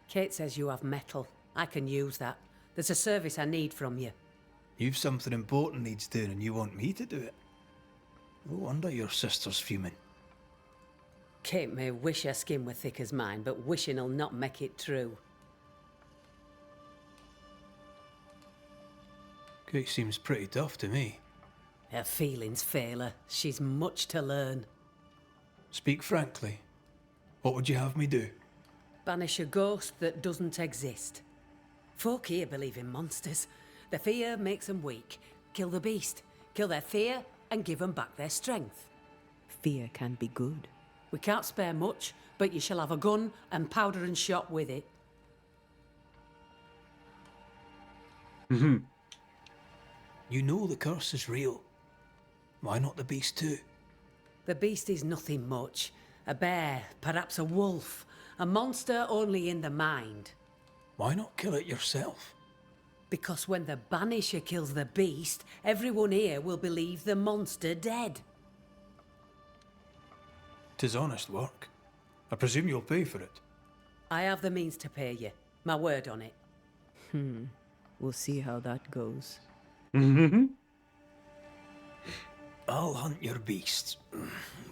Kate says you have metal. I can use that. There's a service I need from you. You've something important needs doing and you want me to do it. No wonder your sister's fuming. Kate may wish her skin were thick as mine, but wishing'll not make it true. Kate seems pretty tough to me. Her feelings fail her. She's much to learn. Speak frankly. What would you have me do? Banish a ghost that doesn't exist. Folk here believe in monsters. Their fear makes them weak. Kill the beast. Kill their fear and give them back their strength. Fear can be good. We can't spare much, but you shall have a gun and powder and shot with it. You know the curse is real. Why not the beast too? The beast is nothing much. A bear, perhaps a wolf. A monster only in the mind. Why not kill it yourself? Because when the Banisher kills the beast, everyone here will believe the monster dead. 'Tis honest work. I presume you'll pay for it. I have the means to pay you. My word on it. We'll see how that goes. I'll hunt your beast,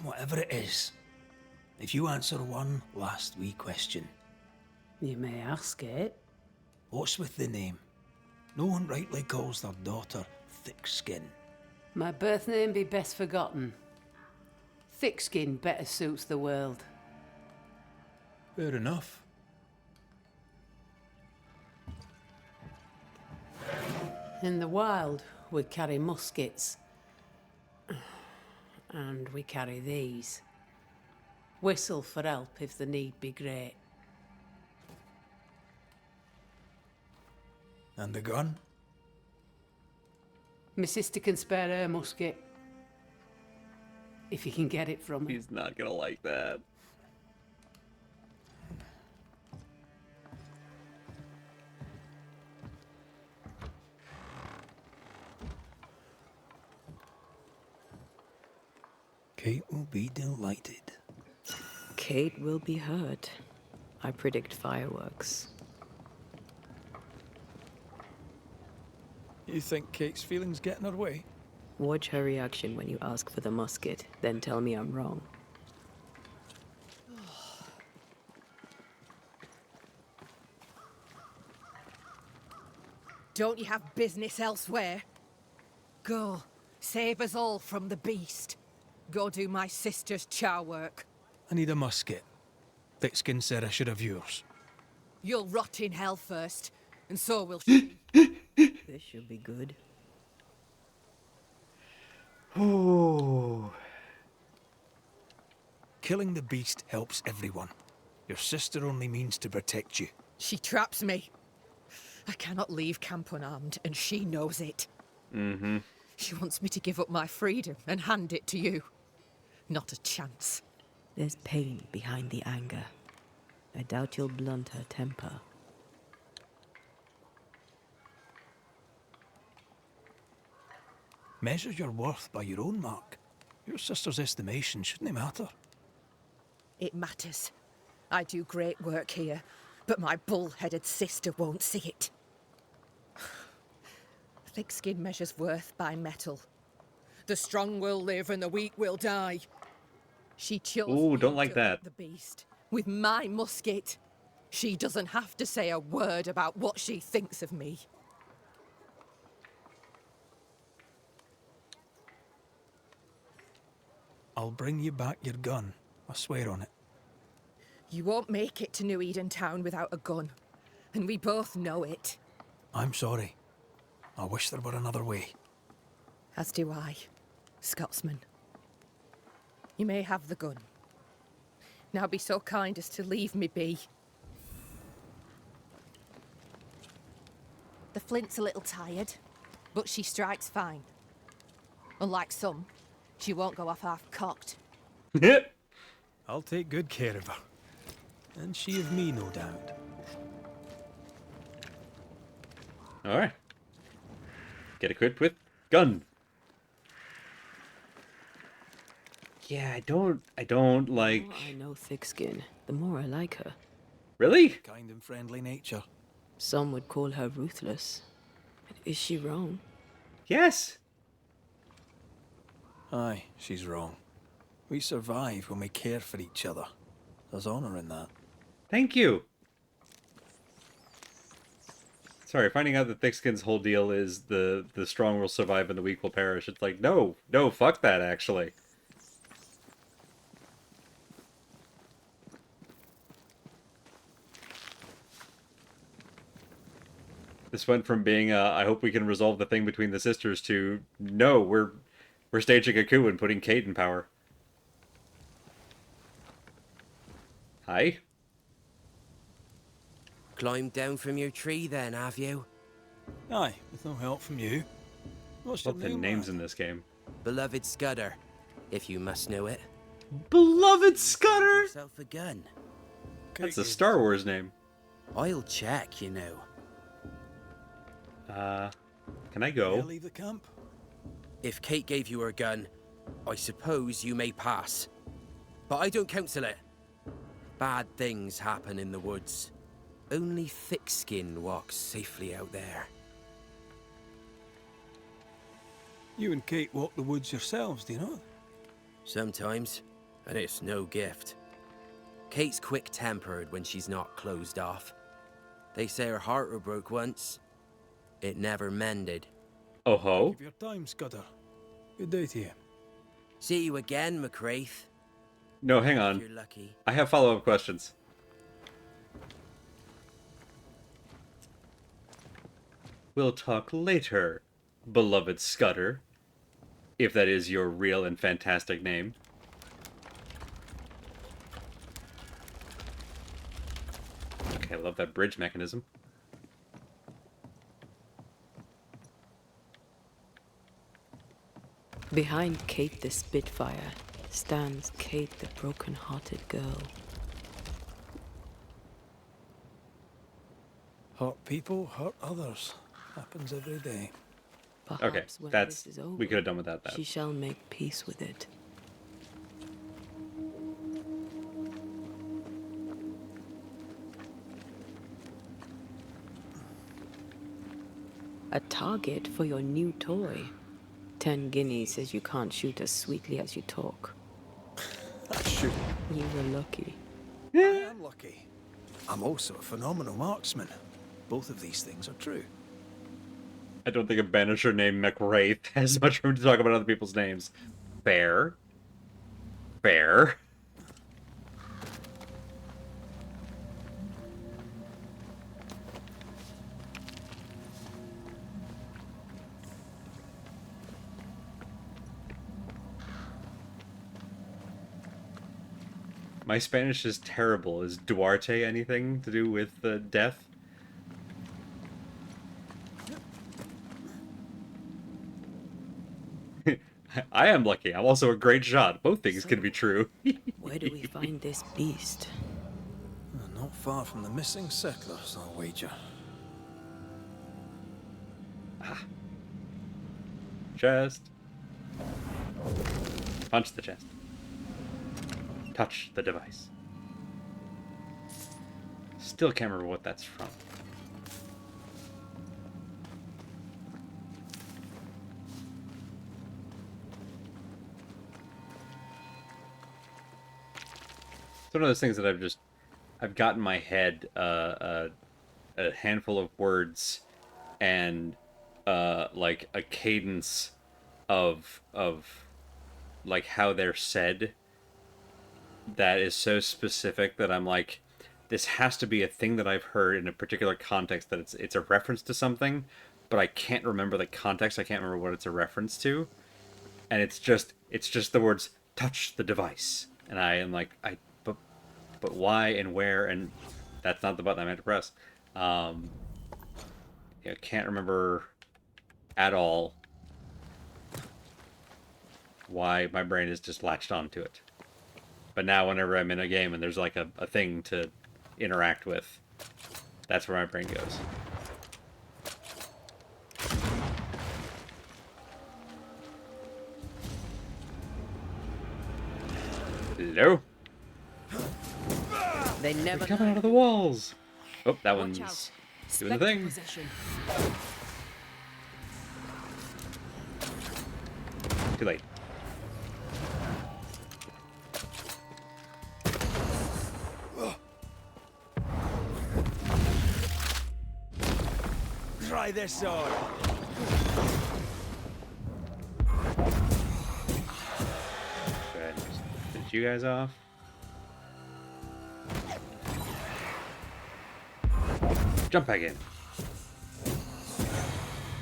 whatever it is, if you answer one last wee question. You may ask it. What's with the name? No one rightly calls their daughter Thick Skin. My birth name be best forgotten. Thick skin better suits the world. Fair enough. In the wild, we carry muskets. And we carry these. Whistle for help if the need be great. And the gun? My sister can spare her musket. If you can get it from her. He's not gonna like that. Kate will be delighted. Kate will be hurt. I predict fireworks. You think Kate's feelings get in her way? Watch her reaction when you ask for the musket, then tell me I'm wrong. Don't you have business elsewhere? Go. Save us all from the beast. Go do my sister's char work. I need a musket. Thickskin said I should have yours. You'll rot in hell first, and so will she. This should be good. Oh. Killing the beast helps everyone. Your sister only means to protect you. She traps me. I cannot leave camp unarmed, and she knows it. Mm-hmm. She wants me to give up my freedom and hand it to you. Not a chance. There's pain behind the anger. I doubt you'll blunt her temper. Measure your worth by your own mark. Your sister's estimation shouldn't matter. It matters. I do great work here, but my bull-headed sister won't see it. Thickskin measures worth by metal. The strong will live and the weak will die. She chose Ooh, me don't like to that. hunt the beast with my musket. She doesn't have to say a word about what she thinks of me. I'll bring you back your gun. I swear on it. You won't make it to New Eden Town without a gun, and we both know it. I'm sorry. I wish there were another way. As do I, Scotsman. You may have the gun. Now be so kind as to leave me be. The flint's a little tired, but she strikes fine. Unlike some, she won't go off half-cocked. I'll take good care of her. And she of me, no doubt. Alright. Get equipped with gun. Yeah, I don't like... The more I know Thickskin, the more I like her. Really? Kind and friendly nature. Some would call her ruthless. But is she wrong? Yes. Aye, she's wrong. We survive when we care for each other. There's honour in that. Thank you. Sorry, finding out that Thickskin's whole deal is the strong will survive and the weak will perish. It's like, no, fuck that, actually. This went from being, I hope we can resolve the thing between the sisters to, no, we're staging a coup and putting Kate in power. Hi. Climbed down from your tree then, have you? Aye, with no help from you. What's your What's the name, names lad? in this game? Beloved Scudder, if you must know it. Beloved Scudder! Yourself a gun. That's a Star Wars name. I'll check, you know. Can I May I go? leave the camp? If Kate gave you her gun, I suppose you may pass. But I don't counsel it. Bad things happen in the woods. Only Thickskin walks safely out there. You and Kate walk the woods yourselves, do you know? Sometimes, and it's no gift. Kate's quick-tempered when she's not closed off. They say her heart were broke once. It never mended. Oh ho. Give your time, Scudder. Good day to you. See you again, McCraith. No, hang If on. you're lucky. I have follow-up questions. We'll talk later, beloved Scudder. If that is your real and fantastic name. Okay, I love that bridge mechanism. Behind Kate the Spitfire stands Kate the broken-hearted girl. Hurt people, hurt others. Happens every day. Perhaps Okay, when that's... this is over, we could have done without that. she shall make peace with it. A target for your new toy. 10 guineas says you can't shoot as sweetly as you talk. I shoot. You were lucky. I am lucky. I'm also a phenomenal marksman. Both of these things are true. I don't think a banisher named McWraith has much room to talk about other people's names. Fair. Fair. My Spanish is terrible. Is Duarte anything to do with death? I am lucky. I'm also a great shot. Both things can be true. Where do we find this beast? Not far from the missing settlers, I'll wager. Chest. Punch the chest. Touch the device. Still can't remember what that's from. It's one of those things that I've got in my head a handful of words and like a cadence of like how they're said that is so specific that I'm like, this has to be a thing that I've heard in a particular context, that it's a reference to something, but I can't remember the context. I can't remember what it's a reference to, and it's just the words "touch the device," and I am like, but why and where, and that's not the button I meant to press. I can't remember at all why my brain is just latched onto it. But now whenever I'm in a game and there's like a thing to interact with, that's where my brain goes. Hello? They They're never coming out of the walls! Oh, that one's doing the thing. Too late. Try this sword. Go ahead and just finish you guys off. Jump back in.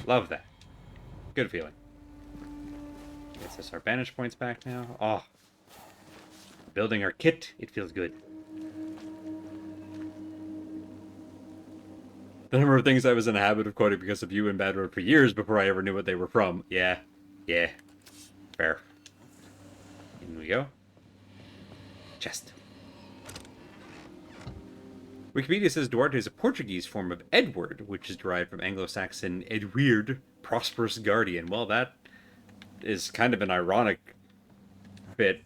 Love that. Good feeling. Gets us our banish points back now. Oh. Building our kit, it feels good. The number of things I was in a habit of quoting because of you in Bad Road for years before I ever knew what they were from. Yeah. Yeah. Fair. In we go. Chest. Wikipedia says Duarte is a Portuguese form of Edward, which is derived from Anglo-Saxon Edwyrd, prosperous guardian. Well, that is kind of an ironic bit,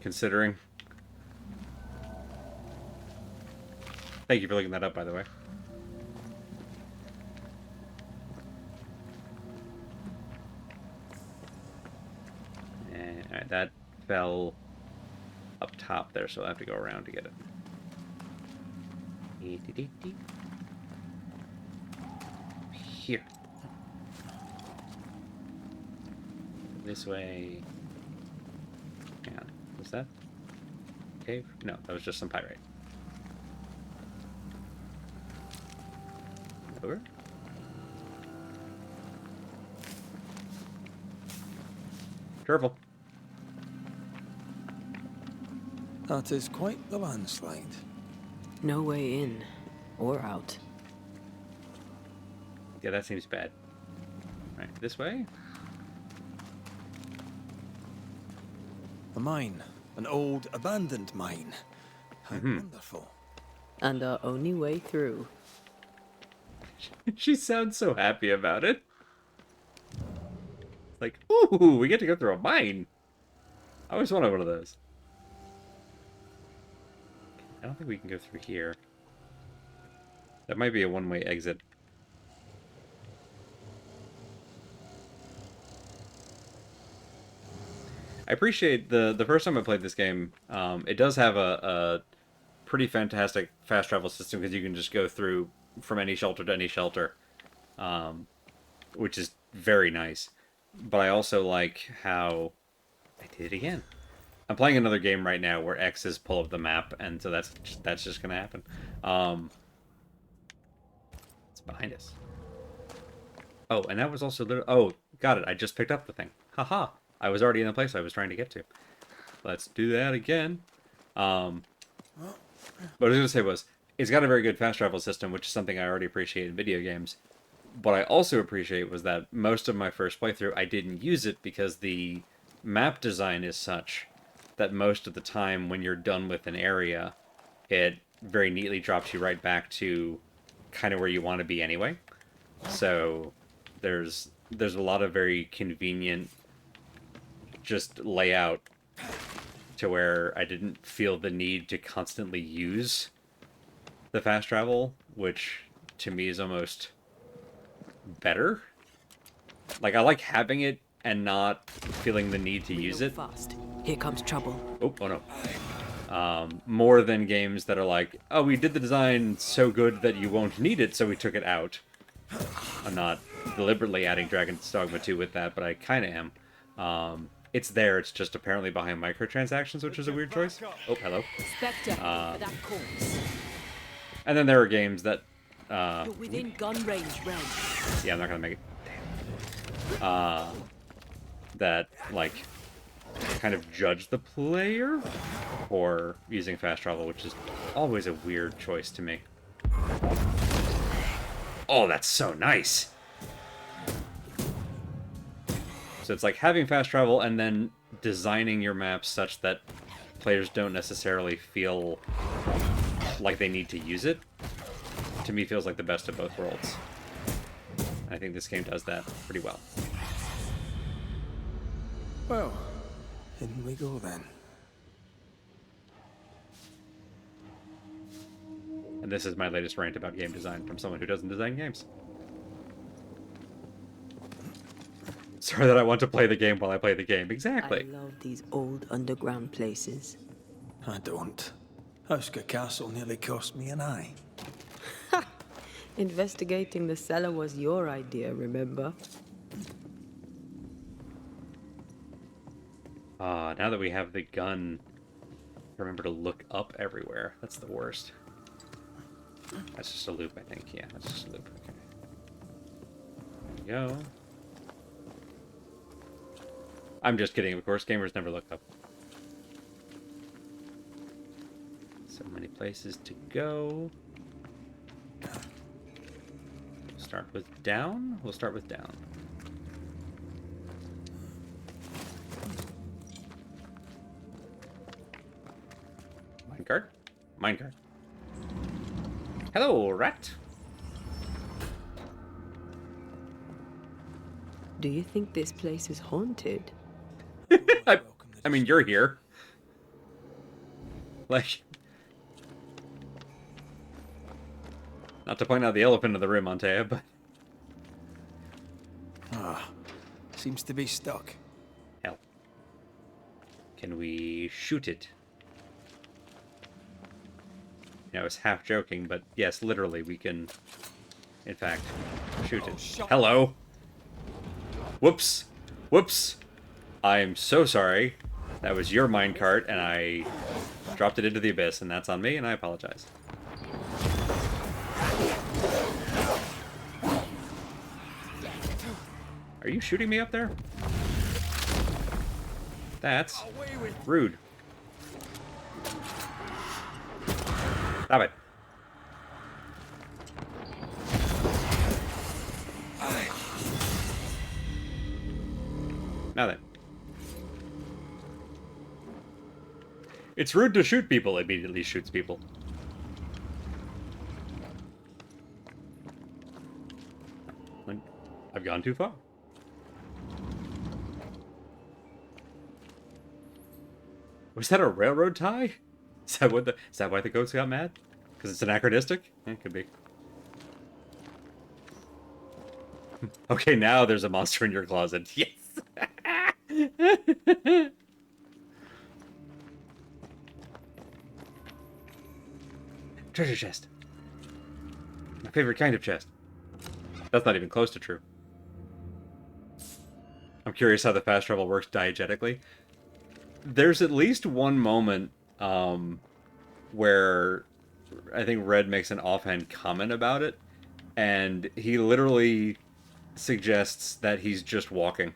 considering. Thank you for looking that up, by the way. And, all right, that fell up top there, so I'll have to go around to get it. Here. This way. Hang on. Was that cave? No, that was just some pyrite. Over. Careful. That is quite the landslide. No way in or out. Yeah, that seems bad. Right, this way? A mine. An old, abandoned mine. How wonderful. And our only way through. She sounds so happy about it. Like, ooh, we get to go through a mine. I always wanted one of those. I don't think we can go through here. That might be a one-way exit. I appreciate the first time I played this game, it does have a pretty fantastic fast travel system because you can just go through from any shelter to any shelter. which is very nice. But I also like how I did it again. I'm playing another game right now where X's pull up the map, and so that's just gonna happen. It's behind us. Oh, and that was also oh, got it. I just picked up the thing. Haha. I was already in the place I was trying to get to. Let's do that again. What I was gonna say was, it's got a very good fast travel system, which is something I already appreciate in video games. What I also appreciate was that most of my first playthrough, I didn't use it because the map design is such that most of the time when you're done with an area, it very neatly drops you right back to kind of where you want to be anyway. So there's a lot of very convenient just layout to where I didn't feel the need to constantly use the fast travel, which to me is almost better. Like, I like having it and not feeling the need to use it. Fast. Here comes trouble. Oh no. More than games that are like, oh, we did the design so good that you won't need it, so we took it out. I'm not deliberately adding Dragon's Dogma 2 with that, but I kind of am. It's there, it's just apparently behind microtransactions, which is a weird choice. Oh, hello. Spectre, that corpse. And then there are games that... You're within gun range, Red. Yeah, I'm not gonna make it. Damn. That, like, kind of judge the player for using fast travel, which is always a weird choice to me. Oh, that's so nice! So it's like having fast travel and then designing your maps such that players don't necessarily feel like they need to use it. To me, feels like the best of both worlds. I think this game does that pretty well. Well, in we go then. And this is my latest rant about game design from someone who doesn't design games. Sorry that I want to play the game while I play the game. Exactly. I love these old underground places. I don't. Husker Castle nearly cost me an eye. Investigating the cellar was your idea, remember? Now that we have the gun, remember to look up everywhere. That's the worst. That's just a loop, I think. Yeah, that's just a loop. Okay. There we go. I'm just kidding, of course. Gamers never look up. So many places to go. Start with down? We'll start with down. Minecart? Minecart. Hello, rat! Do you think this place is haunted? I mean, you're here. Like... Not to point out the elephant in the room, Antea, but... Seems to be stuck. Hell. Can we shoot it? You know, I was half joking, but yes, literally, we can, in fact, shoot it. Hello! Whoops! Whoops! I'm so sorry. That was your minecart, and I dropped it into the abyss, and that's on me, and I apologize. Are you shooting me up there? That's rude. Stop it. Now then. It's rude to shoot people, immediately shoots people. I've gone too far. Was that a railroad tie? Is that why the goats got mad? Because it's anachronistic? It could be. Okay, now there's a monster in your closet. Yes! Treasure chest. My favorite kind of chest. That's not even close to true. I'm curious how the fast travel works diegetically. There's at least one moment where I think Red makes an offhand comment about it, and he literally suggests that he's just walking.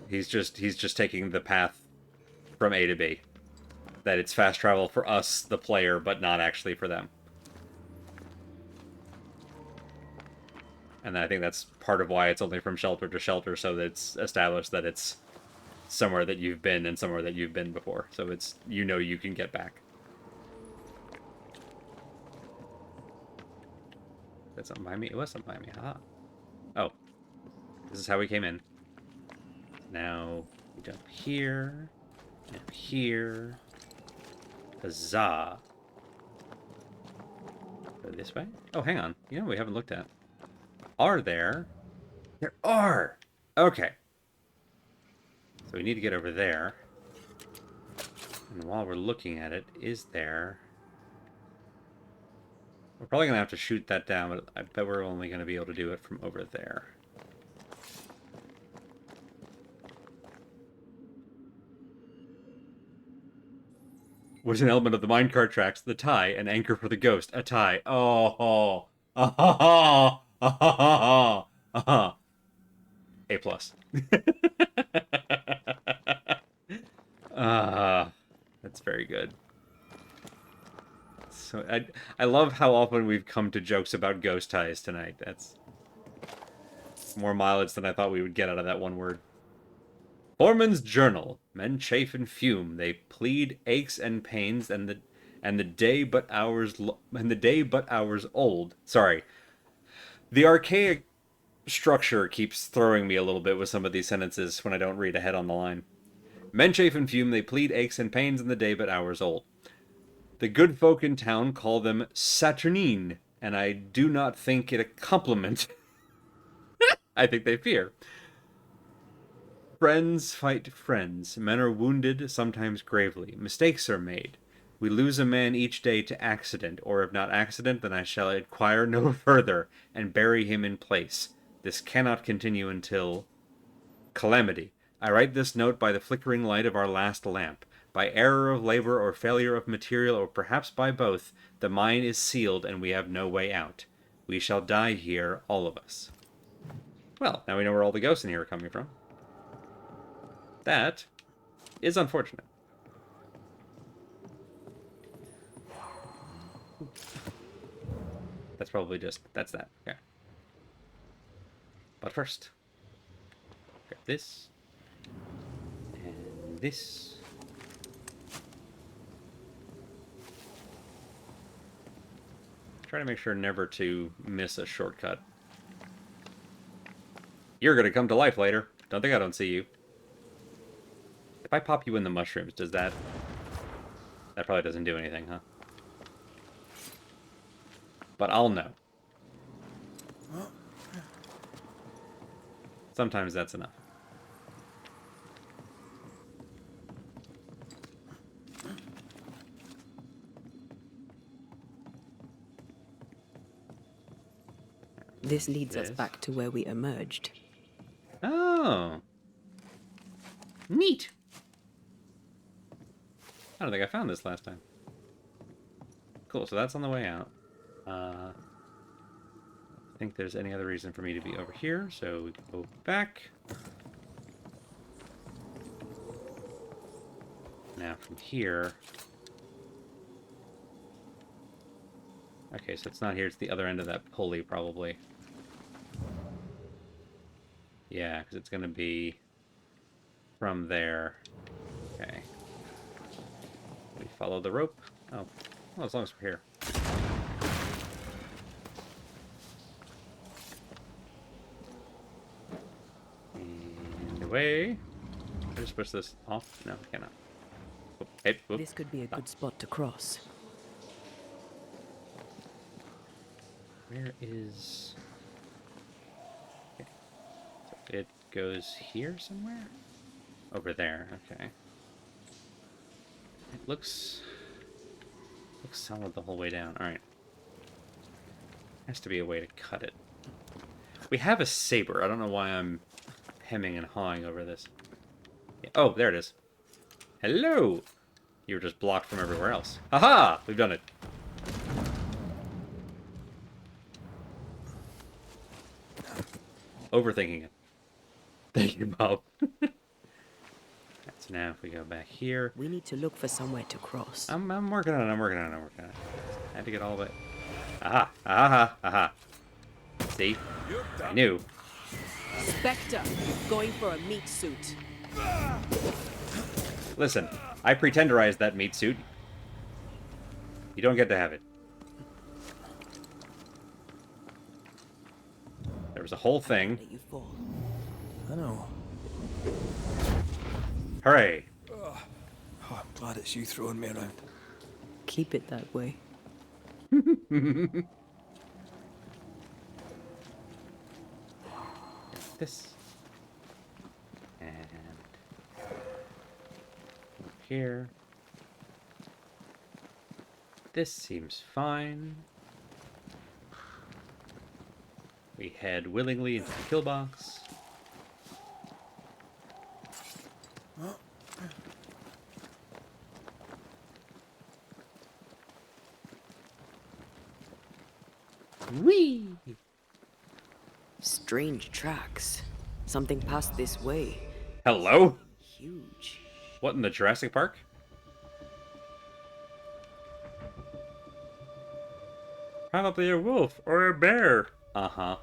He's just taking the path from A to B. That it's fast travel for us, the player, but not actually for them. And I think that's part of why it's only from shelter to shelter, so that it's established that it's somewhere that you've been and somewhere that you've been before. So it's, you know, you can get back. That's something behind me? It was something behind me. Haha. Oh. This is how we came in. Now, we jump here. And here. Huzzah. Go this way? Oh, hang on. You know we haven't looked at. Are there? There are! Okay. So we need to get over there. And while we're looking at it, is there... We're probably going to have to shoot that down, but I bet we're only going to be able to do it from over there. Was an element of the minecart tracks, the tie, an anchor for the ghost, a tie. Oh, oh, oh, oh, oh, oh, oh, oh. A plus. That's very good. So I love how often we've come to jokes about ghost ties tonight. That's more mileage than I thought we would get out of that one word. Foreman's journal. Men chafe and fume. They plead aches and pains, and the day but hours old. Sorry. The archaic structure keeps throwing me a little bit with some of these sentences when I don't read ahead on the line. Men chafe and fume, they plead aches and pains, and the day but hours old. The good folk in town call them Saturnine, and I do not think it a compliment. I think they fear. Friends fight friends. Men are wounded, sometimes gravely. Mistakes are made. We lose a man each day to accident, or if not accident, then I shall inquire no further, and bury him in place. This cannot continue until... Calamity. I write this note by the flickering light of our last lamp. By error of labor or failure of material, or perhaps by both, the mine is sealed and we have no way out. We shall die here, all of us. Well, now we know where all the ghosts in here are coming from. That is unfortunate. That's probably just, that's that. Okay. But first, grab this. And this. Try to make sure never to miss a shortcut. You're gonna come to life later. Don't think I don't see you. If I pop you in the mushrooms, does that... That probably doesn't do anything, huh? But I'll know. Sometimes that's enough. This leads us back to where we emerged. Oh. Neat. I don't think I found this last time. Cool, so that's on the way out. I think there's any other reason for me to be over here, so we can go back. Now from here... Okay, so it's not here, it's the other end of that pulley, probably. Yeah, because it's going to be from there. Okay. We follow the rope. Oh, well, as long as we're here. And away. Can I just push this off? No, I cannot. Oh, hey, whoop. This could be a good spot to cross. Where is... Okay. So it goes here somewhere? Over there, okay. It looks solid the whole way down. Alright. Has to be a way to cut it. We have a saber. I don't know why I'm hemming and hawing over this. Yeah. Oh, there it is. Hello! You were just blocked from everywhere else. Haha! We've done it. Overthinking it. Thank you, Bob. So now if we go back here. We need to look for somewhere to cross. I'm working on it, I'm working on it. I had to get all of it. Aha! Aha! Aha! See? I knew. Spectre, going for a meat suit. Listen, I pretenderized that meat suit. You don't get to have it. There was a whole thing. Let you fall. I know. Hooray! Oh, I'm glad it's you throwing me around. Keep it that way. This. And here. This seems fine. We head willingly into the kill box. Whee! Strange tracks. Something passed this way. Hello? Huge. What, in the Jurassic Park? Probably a wolf or a bear. Uh-huh.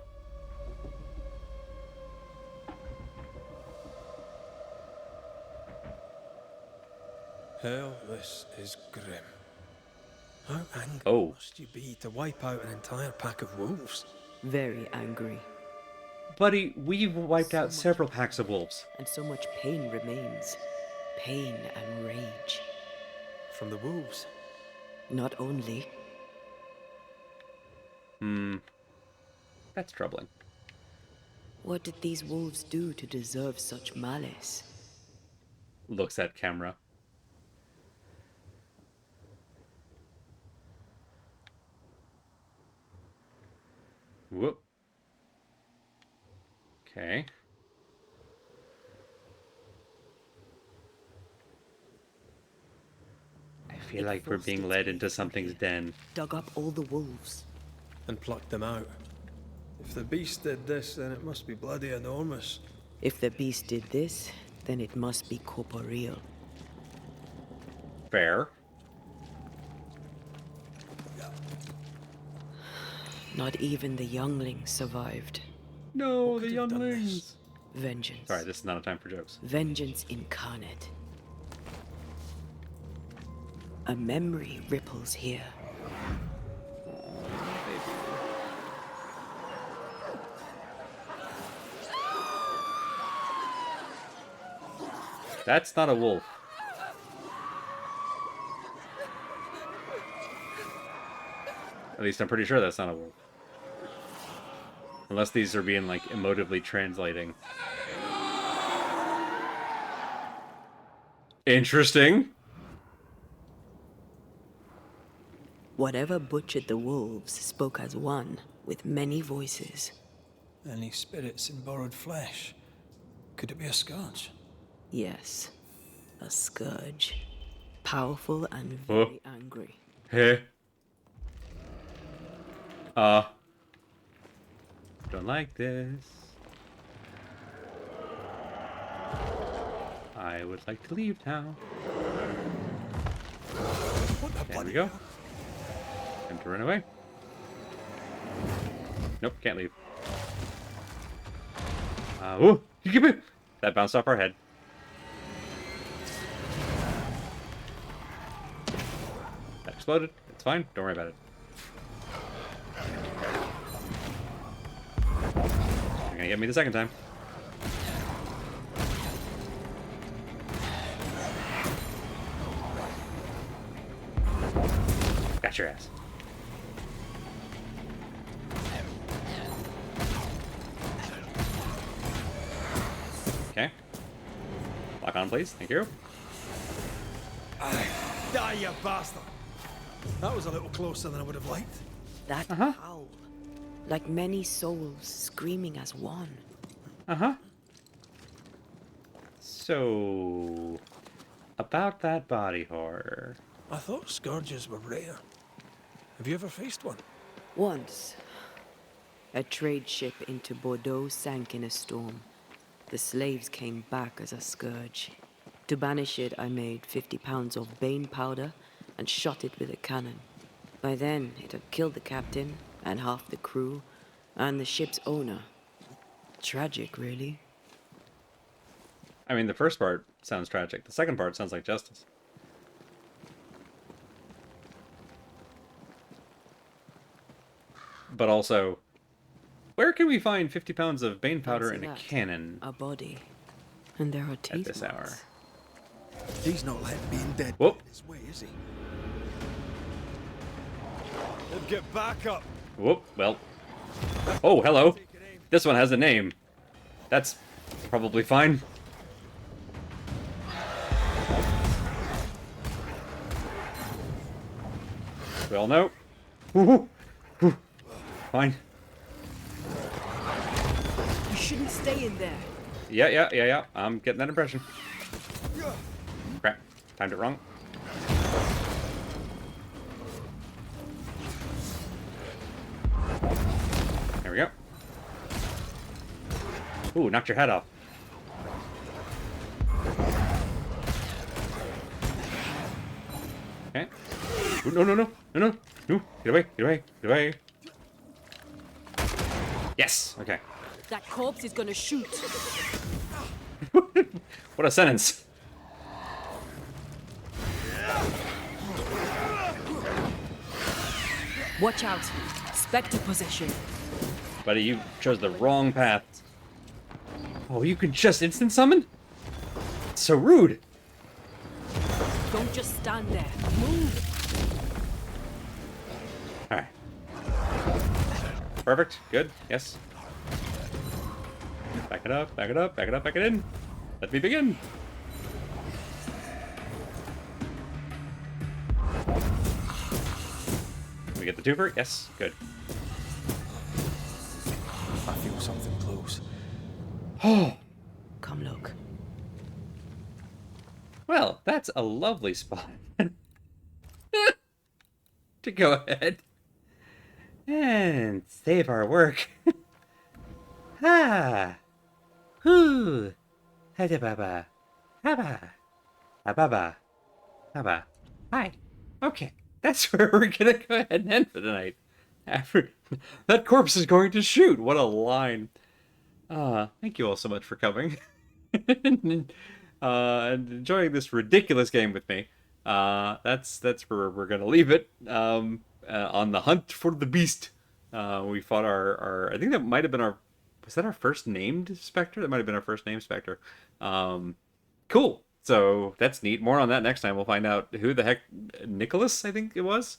Hell, this is grim. How angry must you be to wipe out an entire pack of wolves? Very angry. Buddy, we've wiped out several packs of wolves. And so much pain remains. Pain and rage. From the wolves? Not only. That's troubling. What did these wolves do to deserve such malice? Looks at camera. Whoop. Okay. I feel like we're being led into something's den. Dug up all the wolves. And plucked them out. If the beast did this, then it must be bloody enormous. If the beast did this, then it must be corporeal. Fair. Not even the younglings survived. No, the younglings. Vengeance. Sorry, this is not a time for jokes. Vengeance incarnate. A memory ripples here. That's not a wolf. At least I'm pretty sure that's not a wolf. Unless these are being, like, emotively translating. Interesting. Whatever butchered the wolves spoke as one, with many voices. Any spirits in borrowed flesh? Could it be a scourge? Yes, a scourge. Powerful and very angry. Hey. Don't like this. I would like to leave now. There we go. Time to run away. Nope, can't leave. Whoa! You give me! That bounced off our head. That exploded. It's fine. Don't worry about it. You're gonna get me the second time. Got your ass. Okay. Lock on, please. Thank you. Die, you bastard! That was a little closer than I would have liked. That howl, like many souls screaming as one. So, about that body horror. I thought scourges were rare. Have you ever faced one? Once, a trade ship into Bordeaux sank in a storm. The slaves came back as a scourge. To banish it, I made 50 pounds of bane powder and shot it with a cannon. By then, it had killed the captain and half the crew and the ship's owner. Tragic, really. I mean, the first part sounds tragic. The second part sounds like justice. But also, where can we find 50 pounds of bane powder Fancy and a that. cannon A body. And there are teeth at this hour? marks. He's not letting being dead Whoop. get his way, is he? Then get back up. Whoop, well. Oh, hello. This one has a name. That's probably fine. We all know. Woohoo! Whew. Fine. You shouldn't stay in there. Yeah. I'm getting that impression. Crap. Timed it wrong. There we go. Ooh, knocked your head off. Okay. Ooh, no. Get away. Yes, okay. That corpse is gonna shoot. What a sentence. Watch out. Spectre possession. Buddy, you chose the wrong path. Oh, you can just instant summon? It's so rude. Don't just stand there. Move. Alright. Perfect. Good. Yes. Back it up. Back it in. Let me begin. Can we get the twofer? Yes. Good. I feel something close. Oh. Come look. Well, that's a lovely spot. To go ahead and save our work. Ah. Whoo. Hada baba. Haba. Ababa. Haba. Hi. Okay. That's where we're gonna go ahead and end for tonight. After that corpse is going to shoot. What a line. Thank you all so much for coming. And enjoying this ridiculous game with me. That's where we're gonna leave it. On the hunt for the beast. We fought our I think that might have been our, was that our first named Spectre? That might have been our first named Spectre. Cool. So that's neat. More on that next time. We'll find out who the heck Nicholas, I think it was.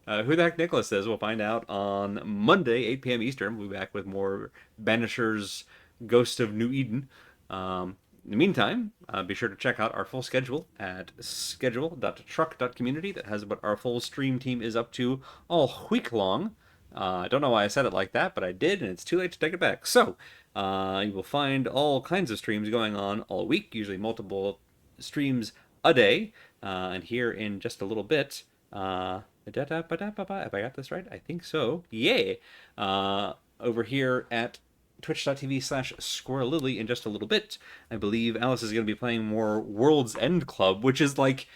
Who the heck Nicholas is, we'll find out on Monday, 8 p.m. Eastern. We'll be back with more Banishers, Ghost of New Eden. In the meantime, be sure to check out our full schedule at schedule.truck.community. That has what our full stream team is up to all week long. I don't know why I said it like that, but I did, and it's too late to take it back. So, you will find all kinds of streams going on all week, usually multiple streams a day. And here in just a little bit, if I got this right, I think so. Yay! Over here at twitch.tv/SquirrelLily in just a little bit, I believe Alice is going to be playing more World's End Club, which is like,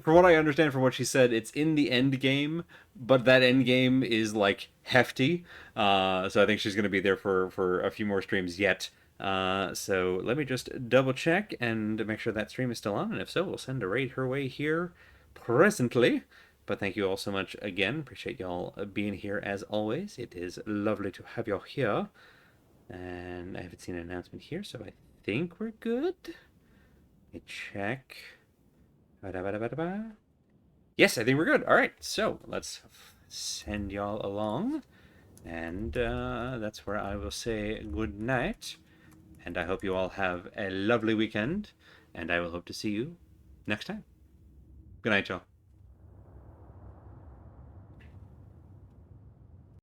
from what I understand from what she said, it's in the end game, but that end game is like hefty. So I think she's going to be there for a few more streams yet. So let me just double check and make sure that stream is still on, and if so, we'll send a raid her way here presently. But thank you all so much again. Appreciate y'all being here as always. It is lovely to have y'all here. And I haven't seen an announcement here, so I think we're good. Let me check. Yes, I think we're good. All right, so let's send y'all along. And that's where I will say good night. And I hope you all have a lovely weekend. And I will hope to see you next time. Good night, y'all.